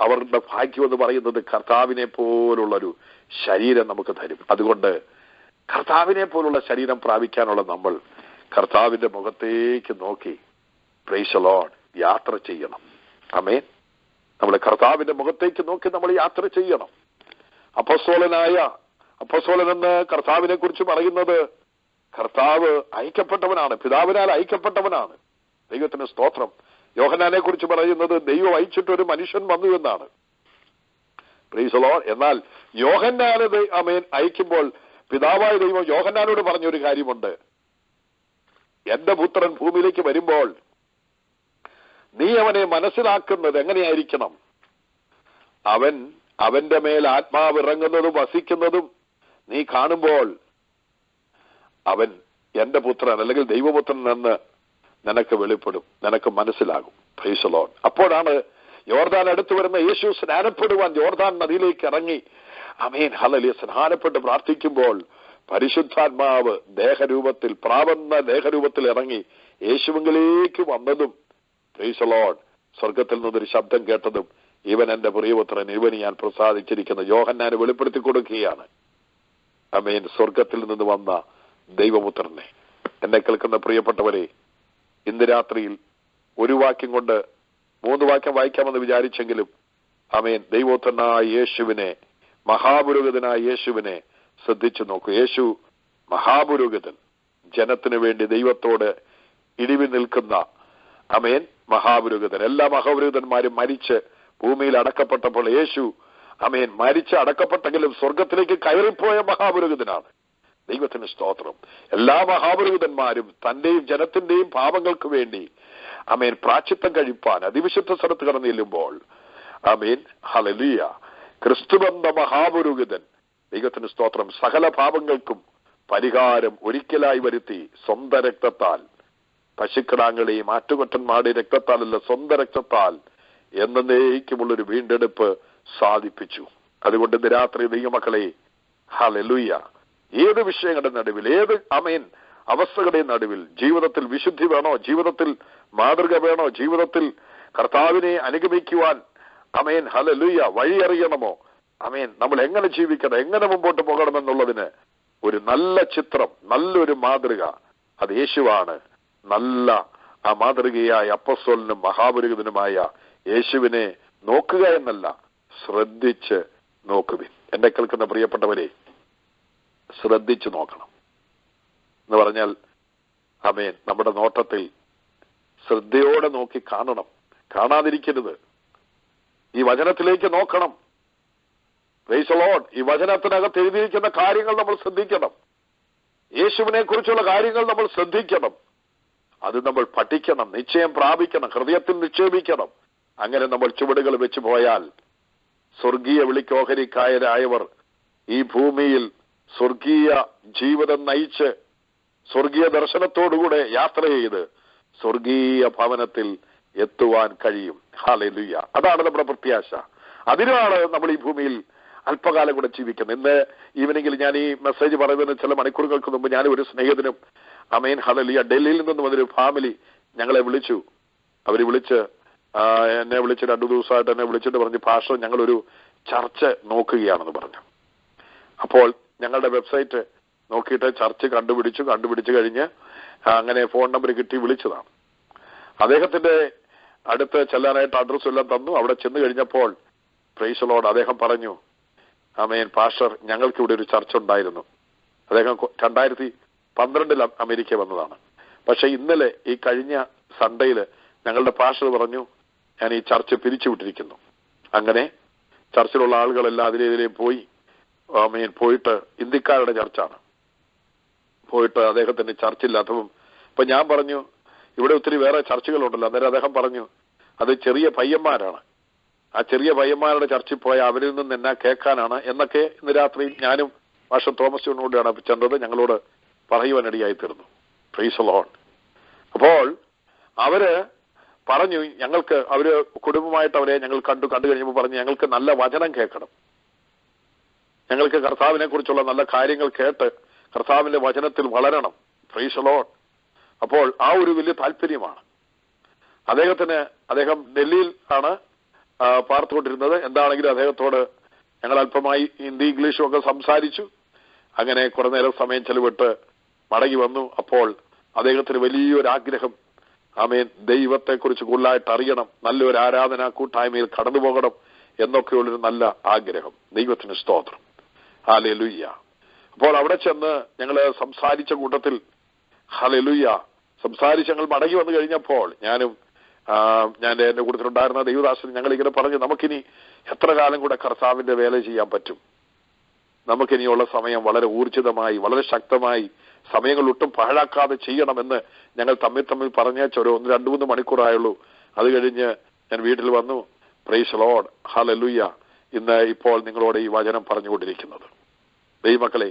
അവരുടെ ഭാഗ്യം എന്ന് പറയുന്നത് കർത്താവിനെ പോലുള്ളൊരു ശരീരം നമുക്ക് തരും. അതുകൊണ്ട് കർത്താവിനെ പോലുള്ള ശരീരം പ്രാപിക്കാനുള്ള നമ്മൾ കർത്താവിന്റെ മുഖത്തേക്ക് നോക്കി പ്രൈസ് ദി ലോർഡ് യാത്ര ചെയ്യണം. ആമേൻ. നമ്മൾ കർത്താവിന്റെ മുഖത്തേക്ക് നോക്കി നമ്മൾ യാത്ര ചെയ്യണം. അപ്പോസ്തലൻ എന്ന് കർത്താവിനെ കുറിച്ച് പറയുന്നത് കർത്താവ് അയക്കപ്പെട്ടവനാണ്, പിതാവിനാൽ അയക്കപ്പെട്ടവനാണ്. ദൈവത്തിന് സ്തോത്രം. യോഹന്നാനെ കുറിച്ച് പറയുന്നത് ദൈവം അയച്ചിട്ടൊരു മനുഷ്യൻ വന്നു എന്നാണ്. Price the Lord. എന്നാൽ യോഹന്നാനെ അയക്കുമ്പോൾ പിതാവായ ദൈവം യോഹന്നാനോട് പറഞ്ഞൊരു കാര്യമുണ്ട്. എന്റെ പുത്രൻ ഭൂമിയിലേക്ക് വരുമ്പോൾ നീ അവനെ മനസ്സിലാക്കുന്നത് എങ്ങനെയായിരിക്കണം? അവന്റെ മേൽ ആത്മാവ് ഇറങ്ങുന്നതും വസിക്കുന്നതും നീ കാണുമ്പോൾ അവൻ എന്റെ പുത്രൻ അല്ലെങ്കിൽ ദൈവപുത്രൻ എന്ന് നിനക്ക് വെളിപ്പെടും, നിനക്ക് മനസ്സിലാകും. Price the Lord. അപ്പോഴാണ് യോർദാൻ അടുത്ത് വരുന്ന യേശു സ്നാനപ്പെടുവാൻ യോർദാൻ നദിയിലേക്ക് ഇറങ്ങി ആമേൻ ഹല്ലേലൂയ സ്നാനപ്പെട്ട് പ്രാർത്ഥിക്കുമ്പോൾ പരിശുദ്ധാത്മാവ് പ്രാവന്ന ദേഹരൂപത്തിൽ ഇറങ്ങി യേശുവിലേക്ക് വന്നതും പ്രൈസ് ദി ലോർഡ് സ്വർഗത്തിൽ നിന്നൊരു ശബ്ദം കേട്ടതും ഇവൻ എന്റെ പ്രിയപുത്രൻ, ഇവന് ഞാൻ പ്രസാദിച്ചിരിക്കുന്ന യോഹന്നാന് വെളിപ്പെടുത്തി കൊടുക്കുകയാണ്. ആമേൻ. സ്വർഗത്തിൽ നിന്ന് വന്ന ദൈവപുത്രനെ. എന്നെ കേൾക്കുന്ന പ്രിയപ്പെട്ടവരെ, ഇന്ന് രാത്രിയിൽ ഒരു വാക്യം കൊണ്ട് 3 വാക്യം വായിക്കാമെന്ന് വിചാരിച്ചെങ്കിലും ആമേൻ ദൈവപുത്രനായ യേശുവിനെ, മഹാപുരോഹിതനായ യേശുവിനെ ശ്രദ്ധിച്ചു നോക്കൂ. യേശു മഹാപുരോഹിതൻ, ജനത്തിനു വേണ്ടി ദൈവത്തോട് ഇടിവി നിൽക്കുന്ന ആമേൻ മഹാപുരോഹിതൻ. എല്ലാ മഹാപുരോഹിതന്മാരും മരിച്ച് ഭൂമിയിൽ അടക്കപ്പെട്ടപ്പോൾ യേശു ആമേൻ മരിച്ച് അടക്കപ്പെട്ടെങ്കിലും സ്വർഗത്തിലേക്ക് കയറിപ്പോയ മഹാപുരോഹിതനാണ്. ദൈവത്തിന് സ്തോത്രം. എല്ലാ മഹാപുരോഹിതന്മാരും തന്റെയും ജനത്തിന്റെയും പാപങ്ങൾക്ക് വേണ്ടി ആമേൻ പ്രാശ്ചിത്തം കഴിപ്പാൻ അതിവിശുദ്ധ സ്ഥലത്ത് കടന്നു ചെല്ലുമ്പോൾ ആമേൻ ഹല്ലേലൂയ ക്രിസ്തുവെന്ന മഹാപുരോഹിതൻ ദൈവത്തിന് സ്തോത്രം സകല പാപങ്ങൾക്കും പരിഹാരം ഒരിക്കലായി വരുത്തി സ്വന്തം രക്തത്താൽ, പശുക്കിടാങ്ങളെയും ആറ്റുകൊറ്റന്മാരുടെയും രക്തത്താലല്ല, സ്വന്തം രക്തത്താൽ എന്നേക്കുമുള്ളൊരു വീണ്ടെടുപ്പ് സാധിപ്പിച്ചു. അതുകൊണ്ട് ഇന്ന് രാത്രി ദൈവമക്കളെ ഹല്ലേലൂയ ഏത് വിഷയങ്ങളുടെ നടുവിൽ, ഏത് ആമേൻ അവസ്ഥകളുടെ നടുവിൽ, ജീവിതത്തിൽ വിശുദ്ധി വേണോ, ജീവിതത്തിൽ മാതൃക വേണോ, ജീവിതത്തിൽ കർത്താവിനെ അനുഗമിക്കുവാൻ ആമേൻ ഹല്ലേലൂയ വഴി അറിയണമോ, ആമേൻ നമ്മൾ എങ്ങനെ ജീവിക്കണം, എങ്ങനെ മുമ്പോട്ട് പോകണമെന്നുള്ളതിന് ഒരു നല്ല ചിത്രം, നല്ലൊരു മാതൃക അത് യേശുവാണ്. നല്ല ആ മാതൃകയായ അപ്പോസ്തലനും മഹാപുരോഹിതനുമായ യേശുവിനെ നോക്കുക എന്നല്ല, ശ്രദ്ധിച്ച് നോക്കുവിൻ. എന്നെ കേൾക്കുന്ന പ്രിയപ്പെട്ടവരെ, ശ്രദ്ധിച്ചു നോക്കണം എന്ന് പറഞ്ഞാൽ ആമേൻ നമ്മുടെ നോട്ടത്തിൽ ശ്രദ്ധയോടെ നോക്കി കാണണം, കാണാതിരിക്കരുത്. ഈ വചനത്തിലേക്ക് നോക്കണം. Price the Lord. ഈ വചനത്തിനകത്ത് എഴുതിയിരിക്കുന്ന കാര്യങ്ങൾ നമ്മൾ ശ്രദ്ധിക്കണം. യേശുവിനെ കുറിച്ചുള്ള കാര്യങ്ങൾ നമ്മൾ ശ്രദ്ധിക്കണം. അത് നമ്മൾ പഠിക്കണം, നിശ്ചയം പ്രാപിക്കണം, ഹൃദയത്തിൽ നിക്ഷേപിക്കണം. അങ്ങനെ നമ്മൾ ചുവടുകൾ വെച്ച് പോയാൽ സ്വർഗീയ വിളിക്കോഹരിക്കായരായവർ ഈ ഭൂമിയിൽ സ്വർഗീയ ജീവിതം നയിച്ച് സ്വർഗീയ ദർശനത്തോടുകൂടെ യാത്ര ചെയ്ത് സ്വർഗീയ ഭവനത്തിൽ എത്തുവാൻ കഴിയും. ഹല്ലേലൂയ. അതാണ് നമ്മുടെ പ്രത്യാശ. അതിനാണ് നമ്മൾ ഈ ഭൂമിയിൽ അല്പകാലം കൂടെ ജീവിക്കുന്നത്. ഇന്ന് ഈവനിങ്ങിൽ ഞാൻ ഈ മെസ്സേജ് പറയുന്നതിന് ചില മണിക്കൂറുകൾക്ക് മുമ്പ് ഞാൻ ഒരു സ്നേഹിതനും ആമേൻ ഹല്ലേലൂയ ഡൽഹിയിൽ നിന്ന് വന്നൊരു ഫാമിലി ഞങ്ങളെ വിളിച്ചു. അവർ എന്നെ വിളിച്ച് 2 ദിവസമായിട്ട് എന്നെ വിളിച്ചിട്ട് പറഞ്ഞു, പാസ്റ്റർ ഞങ്ങളൊരു ചർച്ച് നോക്കുകയാണെന്ന് പറഞ്ഞു. അപ്പോൾ ഞങ്ങളുടെ വെബ്സൈറ്റ് നോക്കിയിട്ട് ചർച്ച് കണ്ടുപിടിച്ചു കഴിഞ്ഞ് അങ്ങനെ ഫോൺ നമ്പർ കിട്ടി വിളിച്ചതാണ്. അദ്ദേഹത്തിന്റെ അടുത്ത് ചെല്ലാനായിട്ട് അഡ്രസ്സ് എല്ലാം തന്നു. അവിടെ ചെന്ന് കഴിഞ്ഞപ്പോൾ പ്രൈസ് ദി ലോർഡ് അദ്ദേഹം പറഞ്ഞു, ആമേൻ പാസ്റ്റർ ഞങ്ങൾക്ക് ഇവിടെ ഒരു ചർച്ച ഉണ്ടായിരുന്നു. അദ്ദേഹം 2012 അമേരിക്ക വന്നതാണ്. പക്ഷെ ഇന്നലെ ഈ കഴിഞ്ഞ സൺഡേയില് ഞങ്ങളുടെ പാസ്റ്റർ പറഞ്ഞു, ഞാൻ ഈ ചർച്ച പിരിച്ചുവിട്ടിരിക്കുന്നു. അങ്ങനെ ചർച്ചിലുള്ള ആളുകളെല്ലാം അതിലെതിരെ പോയിട്ട് ഇന്ത്യക്കാരുടെ ചർച്ചാണ്, പോയിട്ട് അദ്ദേഹത്തിന് ചർച്ചില്ലാത്തപ്പം ഇപ്പൊ ഞാൻ പറഞ്ഞു ഇവിടെ ഒത്തിരി വേറെ ചർച്ചകളുണ്ടല്ലോ. അന്നേരം അദ്ദേഹം പറഞ്ഞു അത് ചെറിയ പയ്യന്മാരാണ്, ആ ചെറിയ പയ്യന്മാരുടെ ചർച്ചിൽ പോയ അവരിൽ നിന്ന് എന്നാ കേൾക്കാനാണ് എന്നൊക്കെ ഇന്ന് രാത്രി ഞാനും പാസ്റ്റർ തോമസ് ജോണിനോടാണ് ചെന്നത്, ഞങ്ങളോട് പറയുവാനിടയായി തീർന്നു. Price the Lord. അപ്പോൾ അവര് പറഞ്ഞു, ഞങ്ങൾക്ക് അവര് കുടുംബമായിട്ട് അവരെ ഞങ്ങൾ കണ്ടു കഴിഞ്ഞപ്പോൾ പറഞ്ഞു, ഞങ്ങൾക്ക് നല്ല വചനം കേൾക്കണം, ഞങ്ങൾക്ക് കർത്താവിനെ കുറിച്ചുള്ള നല്ല കാര്യങ്ങൾ കേട്ട് കർത്താവിന്റെ വചനത്തിൽ വളരണം. Price the Lord. അപ്പോൾ ആ ഒരു വലിയ താല്പര്യമാണ് അദ്ദേഹം ഡൽഹിയിൽ ആണ് പാർത്തുകൊണ്ടിരുന്നത്. എന്താണെങ്കിലും അദ്ദേഹത്തോട് ഞങ്ങൾ അല്പമായി ഹിന്ദി ഇംഗ്ലീഷും ഒക്കെ സംസാരിച്ചു. അങ്ങനെ കുറെ നേരം സമയം ചെലവിട്ട് മടങ്ങി വന്നു. അപ്പോൾ അദ്ദേഹത്തിന് വലിയൊരാഗ്രഹം, ആമേൻ, ദൈവത്തെക്കുറിച്ച് കൂടുതലായിട്ട് അറിയണം, നല്ലൊരു ആരാധനാ കൂട്ടായ്മയിൽ കടന്നു പോകണം എന്നൊക്കെയുള്ളൊരു നല്ല ആഗ്രഹം. ദൈവത്തിന് സ്തോത്രം. ഹല്ലേലൂയ. അപ്പോൾ അവിടെ ചെന്ന് ഞങ്ങൾ സംസാരിച്ച കൂട്ടത്തിൽ ഹല്ലേലൂയ സംസാരിച്ച് ഞങ്ങൾ മടങ്ങി വന്നു കഴിഞ്ഞപ്പോൾ എന്റെ കൂട്ടത്തിലുണ്ടായിരുന്ന ദൈവദാസൻ ഞങ്ങൾ ഇങ്ങനെ പറഞ്ഞു, നമുക്കിനി എത്ര കാലം കൂടെ കർത്താവിന്റെ വേല ചെയ്യാൻ പറ്റും? നമുക്കിനിയുള്ള സമയം വളരെ ഊർജിതമായി, വളരെ ശക്തമായി, സമയങ്ങൾ ഒട്ടും പാഴാക്കാതെ ചെയ്യണമെന്ന് ഞങ്ങൾ തമ്മിൽ പറഞ്ഞേച്ചൊരു 1-2-3 മണിക്കൂറായുള്ളൂ. അത് കഴിഞ്ഞ് ഞാൻ വീട്ടിൽ വന്നു. Price the Lord. ഹല്ലേലൂയ. ഇപ്പോൾ നിങ്ങളോട് ഈ വചനം പറഞ്ഞുകൊണ്ടിരിക്കുന്നത്, ദൈവമക്കളെ,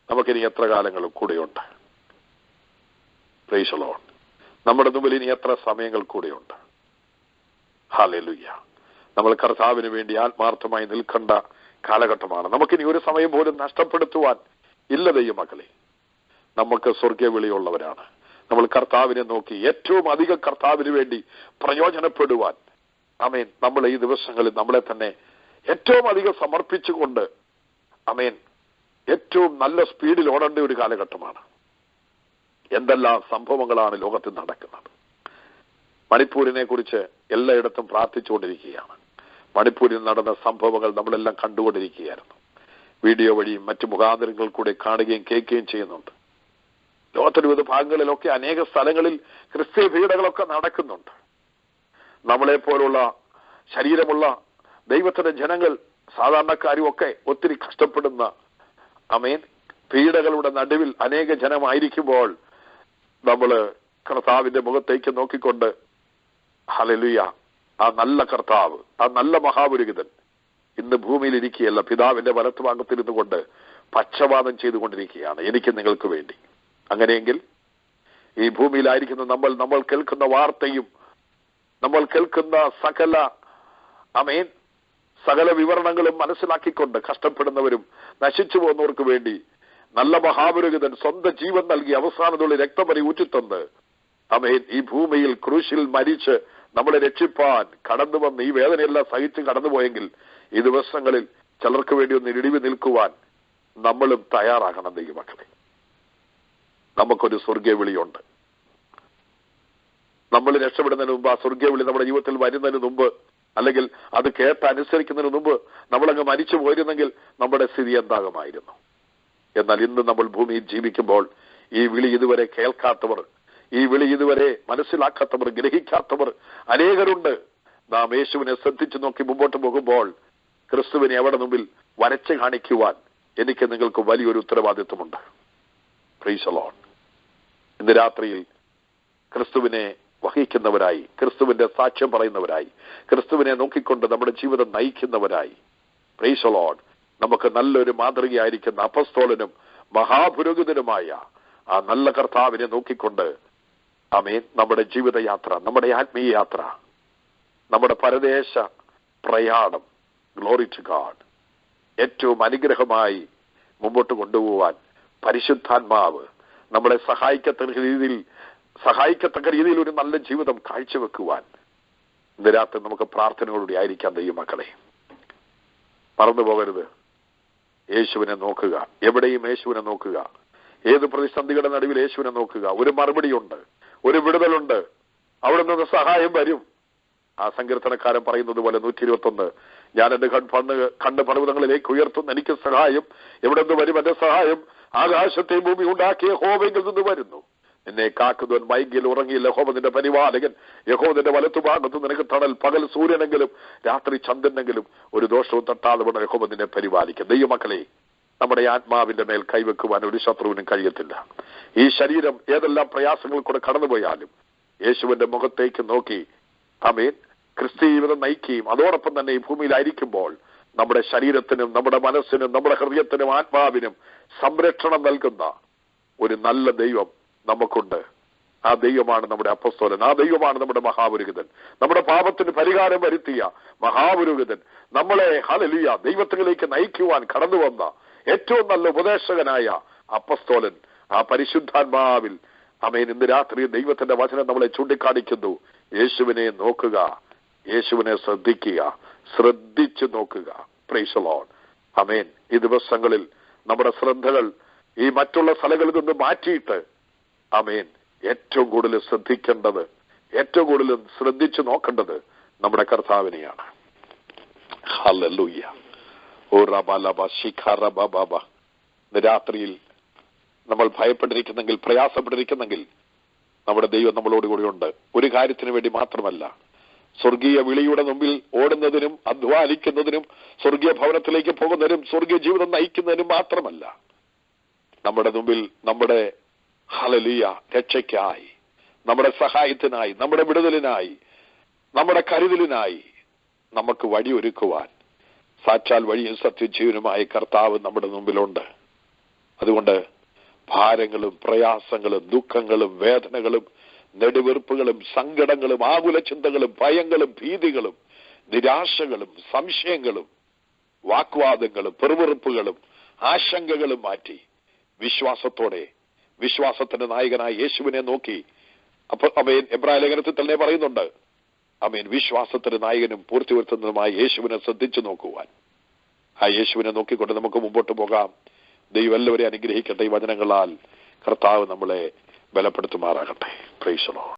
നമുക്കിനി എത്ര കാലങ്ങൾ കൂടെയുണ്ട്? Price the Lord. നമ്മുടെ മുമ്പിൽ ഇനി എത്ര സമയങ്ങൾ കൂടെയുണ്ട്? ഹല്ലേലൂയ. നമ്മൾ കർത്താവിന് വേണ്ടി ആത്മാർത്ഥമായി നിൽക്കേണ്ട കാലഘട്ടമാണ്. നമുക്കിനി ഒരു സമയം പോലും നഷ്ടപ്പെടുത്തുവാൻ ഇല്ല ദൈവമക്കളെ. നമുക്ക് സ്വർഗീയ വിളിയുള്ളവരാണ്. നമ്മൾ കർത്താവിനെ നോക്കി ഏറ്റവും അധികം കർത്താവിന് വേണ്ടി പ്രയോജനപ്പെടുവാൻ, ആമേൻ, നമ്മൾ ഈ ദിവസങ്ങളിൽ നമ്മളെ തന്നെ ഏറ്റവും അധികം സമർപ്പിച്ചുകൊണ്ട്, ആമേൻ, ഏറ്റവും നല്ല സ്പീഡിൽ ഓടേണ്ട ഒരു കാലഘട്ടമാണ്. എന്തെല്ലാം സംഭവങ്ങളാണ് ലോകത്തിൽ നടക്കുന്നത്. മണിപ്പൂരിനെ കുറിച്ച് എല്ലായിടത്തും പ്രാർത്ഥിച്ചുകൊണ്ടിരിക്കുകയാണ്. മണിപ്പൂരിൽ നടന്ന സംഭവങ്ങൾ നമ്മളെല്ലാം കണ്ടുകൊണ്ടിരിക്കുകയായിരുന്നു. വീഡിയോ വഴിയും മറ്റു മുഖാന്തരങ്ങൾ കൂടെ കാണുകയും കേൾക്കുകയും ചെയ്യുന്നുണ്ട്. ലോകത്തിന്റെ വിവിധ ഭാഗങ്ങളിലൊക്കെ അനേക സ്ഥലങ്ങളിൽ ക്രിസ്തീയ പീഡകളൊക്കെ നടക്കുന്നുണ്ട്. നമ്മളെ പോലുള്ള ശരീരമുള്ള ദൈവത്തിന്റെ ജനങ്ങൾ, സാധാരണക്കാരും ഒക്കെ ഒത്തിരി കഷ്ടപ്പെടുന്ന, ആമേൻ, പീഡകളുടെ നടുവിൽ അനേക ജനമായിരിക്കുമ്പോൾ നമ്മള് കർത്താവിന്റെ മുഖത്തേക്ക് നോക്കിക്കൊണ്ട്, ഹല്ലേലൂയ, ആ നല്ല കർത്താവ്, ആ നല്ല മഹാപുരോഹിതൻ ഇന്ന് ഭൂമിയിൽ ഇരിക്കുകയല്ല, പിതാവിന്റെ വലത്തുഭാഗത്തിരുന്നു കൊണ്ട് പക്ഷപാതം ചെയ്തുകൊണ്ടിരിക്കുകയാണ് എനിക്ക് നിങ്ങൾക്ക് വേണ്ടി. അങ്ങനെയെങ്കിൽ ഈ ഭൂമിയിലായിരിക്കുന്ന നമ്മൾ കേൾക്കുന്ന വാർത്തയും നമ്മൾ കേൾക്കുന്ന സകല വിവരണങ്ങളും മനസ്സിലാക്കിക്കൊണ്ട് കഷ്ടപ്പെടുന്നവരും നശിച്ചു പോകുന്നവർക്ക് വേണ്ടി നല്ല മഹാപുരോഹിതൻ സ്വന്തം ജീവൻ നൽകി അവസാനത്തുള്ള രക്തപരി ഊറ്റിത്തന്ന്, ആമേൻ, ഈ ഭൂമിയിൽ ക്രൂശിൽ മരിച്ച് നമ്മളെ രക്ഷിപ്പാൻ കടന്നു വന്ന് ഈ വേദനയെല്ലാം സഹിച്ച് കടന്നുപോയെങ്കിൽ ഈ ദിവസങ്ങളിൽ ചിലർക്ക് വേണ്ടി ഒന്ന് ഇടിവ് നിൽക്കുവാൻ നമ്മളും തയ്യാറാകണം ദൈവമക്കളെ. നമുക്കൊരു സ്വർഗീയ വിളിയുണ്ട്. നമ്മൾ രക്ഷപ്പെടുന്നതിന് മുമ്പ്, ആ സ്വർഗീയ വിളി നമ്മുടെ ജീവിതത്തിൽ വരുന്നതിന് മുമ്പ്, അല്ലെങ്കിൽ അത് കേട്ട് അനുസരിക്കുന്നതിന് മുമ്പ് നമ്മളങ്ങ് മരിച്ചു പോയിരുന്നെങ്കിൽ നമ്മുടെ സ്ഥിതി എന്താകുമായിരുന്നു? എന്നാൽ ഇന്ന് നമ്മൾ ഭൂമിയിൽ ജീവിക്കുമ്പോൾ ഈ വിളി ഇതുവരെ കേൾക്കാത്തവർ, ഈ വിളി ഇതുവരെ മനസ്സിലാക്കാത്തവർ, ഗ്രഹിക്കാത്തവർ അനേകരുണ്ട്. നാം യേശുവിനെ ശ്രദ്ധിച്ചു നോക്കി മുമ്പോട്ട് പോകുമ്പോൾ ക്രിസ്തുവിനെ അവിടെ മുമ്പിൽ വരച്ച് കാണിക്കുവാൻ എനിക്ക് നിങ്ങൾക്ക് വലിയൊരു ഉത്തരവാദിത്വമുണ്ട്. Price the Lord. ഇന്ന് രാത്രിയിൽ ക്രിസ്തുവിനെ വഹിക്കുന്നവരായി, ക്രിസ്തുവിന്റെ സാക്ഷ്യം പറയുന്നവരായി, ക്രിസ്തുവിനെ നോക്കിക്കൊണ്ട് നമ്മുടെ ജീവിതം നയിക്കുന്നവരായി, പ്രൈസ് ദി ലോർഡ്, നമുക്ക് നല്ലൊരു മാതൃകയായിരിക്കുന്ന അപ്പസ്തോലനും മഹാപുരോഹിതനുമായ ആ നല്ല കർത്താവിനെ നോക്കിക്കൊണ്ട്, ആമേൻ, നമ്മുടെ ജീവിതയാത്ര, നമ്മുടെ ആത്മീയ യാത്ര, നമ്മുടെ പരദേശ പ്രയാണം, ഗ്ലോറി ടു ഗാഡ്, ഏറ്റവും അനുഗ്രഹമായി മുമ്പോട്ട് കൊണ്ടുപോവാൻ പരിശുദ്ധാത്മാവ് നമ്മളെ സഹായിക്കത്തക്ക രീതിയിൽ ഒരു നല്ല ജീവിതം കാഴ്ചവെക്കുവാൻ ഇന്ന് രാത്രി നമുക്ക് പ്രാർത്ഥനകളോടെ ആയിരിക്കാം ദൈവമക്കളെ. മറന്നു പോകരുത്. യേശുവിനെ നോക്കുക, എവിടെയും യേശുവിനെ നോക്കുക, ഏത് പ്രതിസന്ധികളുടെ നടുവിൽ യേശുവിനെ നോക്കുക. ഒരു മറുപടിയുണ്ട്, ഒരു വിടുതലുണ്ട്, അവിടെ നിന്ന് സഹായം വരും. ആ സങ്കീർത്തനക്കാരൻ പറയുന്നത് പോലെ 121, ഞാൻ എന്റെ കണ്ണ് പർവ്വതങ്ങളിലേക്ക് ഉയർത്തുന്ന എനിക്ക് സഹായം എവിടെ നിന്ന് വരും? എന്റെ സഹായം ആകാശത്തെ ഭൂമി ഉണ്ടാക്കിയ യഹോവയിൽ നിന്ന് വരുന്നു. നിന്നെ കാക്കുന്നവൻ വൈകിയിൽ ഉറങ്ങിയില്ല. യഹോവ നിന്റെ പരിപാലകൻ. യഹോവന്റെ വലത്തുഭാഗത്ത് നിനക്ക് തണൽ. പകൽ സൂര്യനെങ്കിലും രാത്രി ചന്ദ്രനെങ്കിലും ഒരു ദോഷവും തട്ടാതെ വേണം യഹോവ നിന്നെ പരിപാലിക്കും. ദൈവമക്കളെ, നമ്മുടെ ആത്മാവിന്റെ മേൽ കൈവെക്കുവാൻ ഒരു ശത്രുവിനും കഴിയത്തില്ല. ഈ ശരീരം ഏതെല്ലാം പ്രയാസങ്ങൾ കൂടെ കടന്നുപോയാലും യേശുവിന്റെ മുഖത്തേക്ക് നോക്കി ആമേൻ ക്രിസ്തീയ ജീവിതം നയിക്കുകയും അതോടൊപ്പം തന്നെ ഈ ഭൂമിയിലായിരിക്കുമ്പോൾ നമ്മുടെ ശരീരത്തിനും നമ്മുടെ മനസ്സിനും നമ്മുടെ ഹൃദയത്തിനും ആത്മാവിനും സംരക്ഷണം നൽകുന്ന ഒരു നല്ല ദൈവം നമുക്കുണ്ട്. ആ ദൈവമാണ് നമ്മുടെ അപ്പസ്തോലൻ. ആ ദൈവമാണ് നമ്മുടെ മഹാപുരോഹിതൻ. നമ്മുടെ പാപത്തിന് പരിഹാരം വരുത്തിയ മഹാപുരോഹിതൻ നമ്മളെ ഹല്ലേലൂയ ദൈവത്തിലേക്ക് നയിക്കുവാൻ കടന്നു വന്ന ഏറ്റവും നല്ല ഉപദേശകനായ അപ്പസ്തോലൻ ആ പരിശുദ്ധാത്മാവിൽ ആമേൻ ഇന്ന് രാത്രി ദൈവത്തിന്റെ വചനം നമ്മളെ ചൂണ്ടിക്കാണിക്കുന്നു. യേശുവിനെ നോക്കുക, യേശുവിനെ ശ്രദ്ധിക്കുക, ശ്രദ്ധിച്ചു നോക്കുക. Praise the Lord. ആമേൻ. ഈ ദിവസങ്ങളിൽ നമ്മുടെ ശ്രദ്ധകൾ ഈ മറ്റുള്ള സ്ഥലങ്ങളിൽ നിന്ന് മാറ്റിയിട്ട് ആമേൻ ഏറ്റവും കൂടുതൽ ശ്രദ്ധിക്കേണ്ടത്, ഏറ്റവും കൂടുതൽ ശ്രദ്ധിച്ചു നോക്കേണ്ടത് നമ്മുടെ കർത്താവിനെയാണ്. ഹല്ലേലൂയ. ഓ റബലബ ശിഖറബബബ. ഇന്ന് രാത്രിയിൽ നമ്മൾ ഭയപ്പെട്ടിരിക്കുന്നെങ്കിൽ, പ്രയാസപ്പെട്ടിരിക്കുന്നെങ്കിൽ നമ്മുടെ ദൈവം നമ്മളോട് കൂടിയുണ്ട്. ഒരു കാര്യത്തിന് വേണ്ടി മാത്രമല്ല, സ്വർഗീയ വിളിയുടെ മുമ്പിൽ ഓടുന്നതിനും അധ്വാനിക്കുന്നതിനും സ്വർഗീയ ഭവനത്തിലേക്ക് പോകുന്നതിനും സ്വർഗീയ ജീവിതം നയിക്കുന്നതിനും മാത്രമല്ല, നമ്മുടെ മുമ്പിൽ നമ്മുടെ ഹല്ലേലൂയ രക്ഷയ്ക്കായി, നമ്മുടെ സഹായത്തിനായി, നമ്മുടെ വിടുതലിനായി, നമ്മുടെ കരുതലിനായി നമുക്ക് വഴിയൊരുക്കുവാൻ സാക്ഷാൽ വഴിയും സത്യജീവനുമായ കർത്താവ് നമ്മുടെ മുമ്പിലുണ്ട്. അതുകൊണ്ട് ഭാരങ്ങളും പ്രയാസങ്ങളും ദുഃഖങ്ങളും വേദനകളും നെടുവീർപ്പുകളും സങ്കടങ്ങളും ആകുല ചിന്തകളും ഭയങ്ങളും ഭീതികളും നിരാശകളും സംശയങ്ങളും വാക്വാദങ്ങളും പെറുവെറുപ്പുകളും ആശങ്കകളും മാറ്റി വിശ്വാസത്തോടെ വിശ്വാസത്തിന്റെ നായകനായ യേശുവിനെ നോക്കി, അപ്പൊ അവൻ എബ്രായ ലേഖനത്തിൽ തന്നെ പറയുന്നുണ്ട്, ആമേൻ, വിശ്വാസത്തിന്റെ നായകനും പൂർത്തി വരുത്തുന്നതുമായ യേശുവിനെ ശ്രദ്ധിച്ചു നോക്കുവാൻ. ആ യേശുവിനെ നോക്കിക്കൊണ്ട് നമുക്ക് മുമ്പോട്ട് പോകാം. ദൈവം എല്ലാവരെയും അനുഗ്രഹിക്കട്ടെ. ഈ വചനങ്ങളാൽ കർത്താവ് നമ്മളെ ബലപ്പെടുത്തുമാറാകട്ടെ. Price the Lord.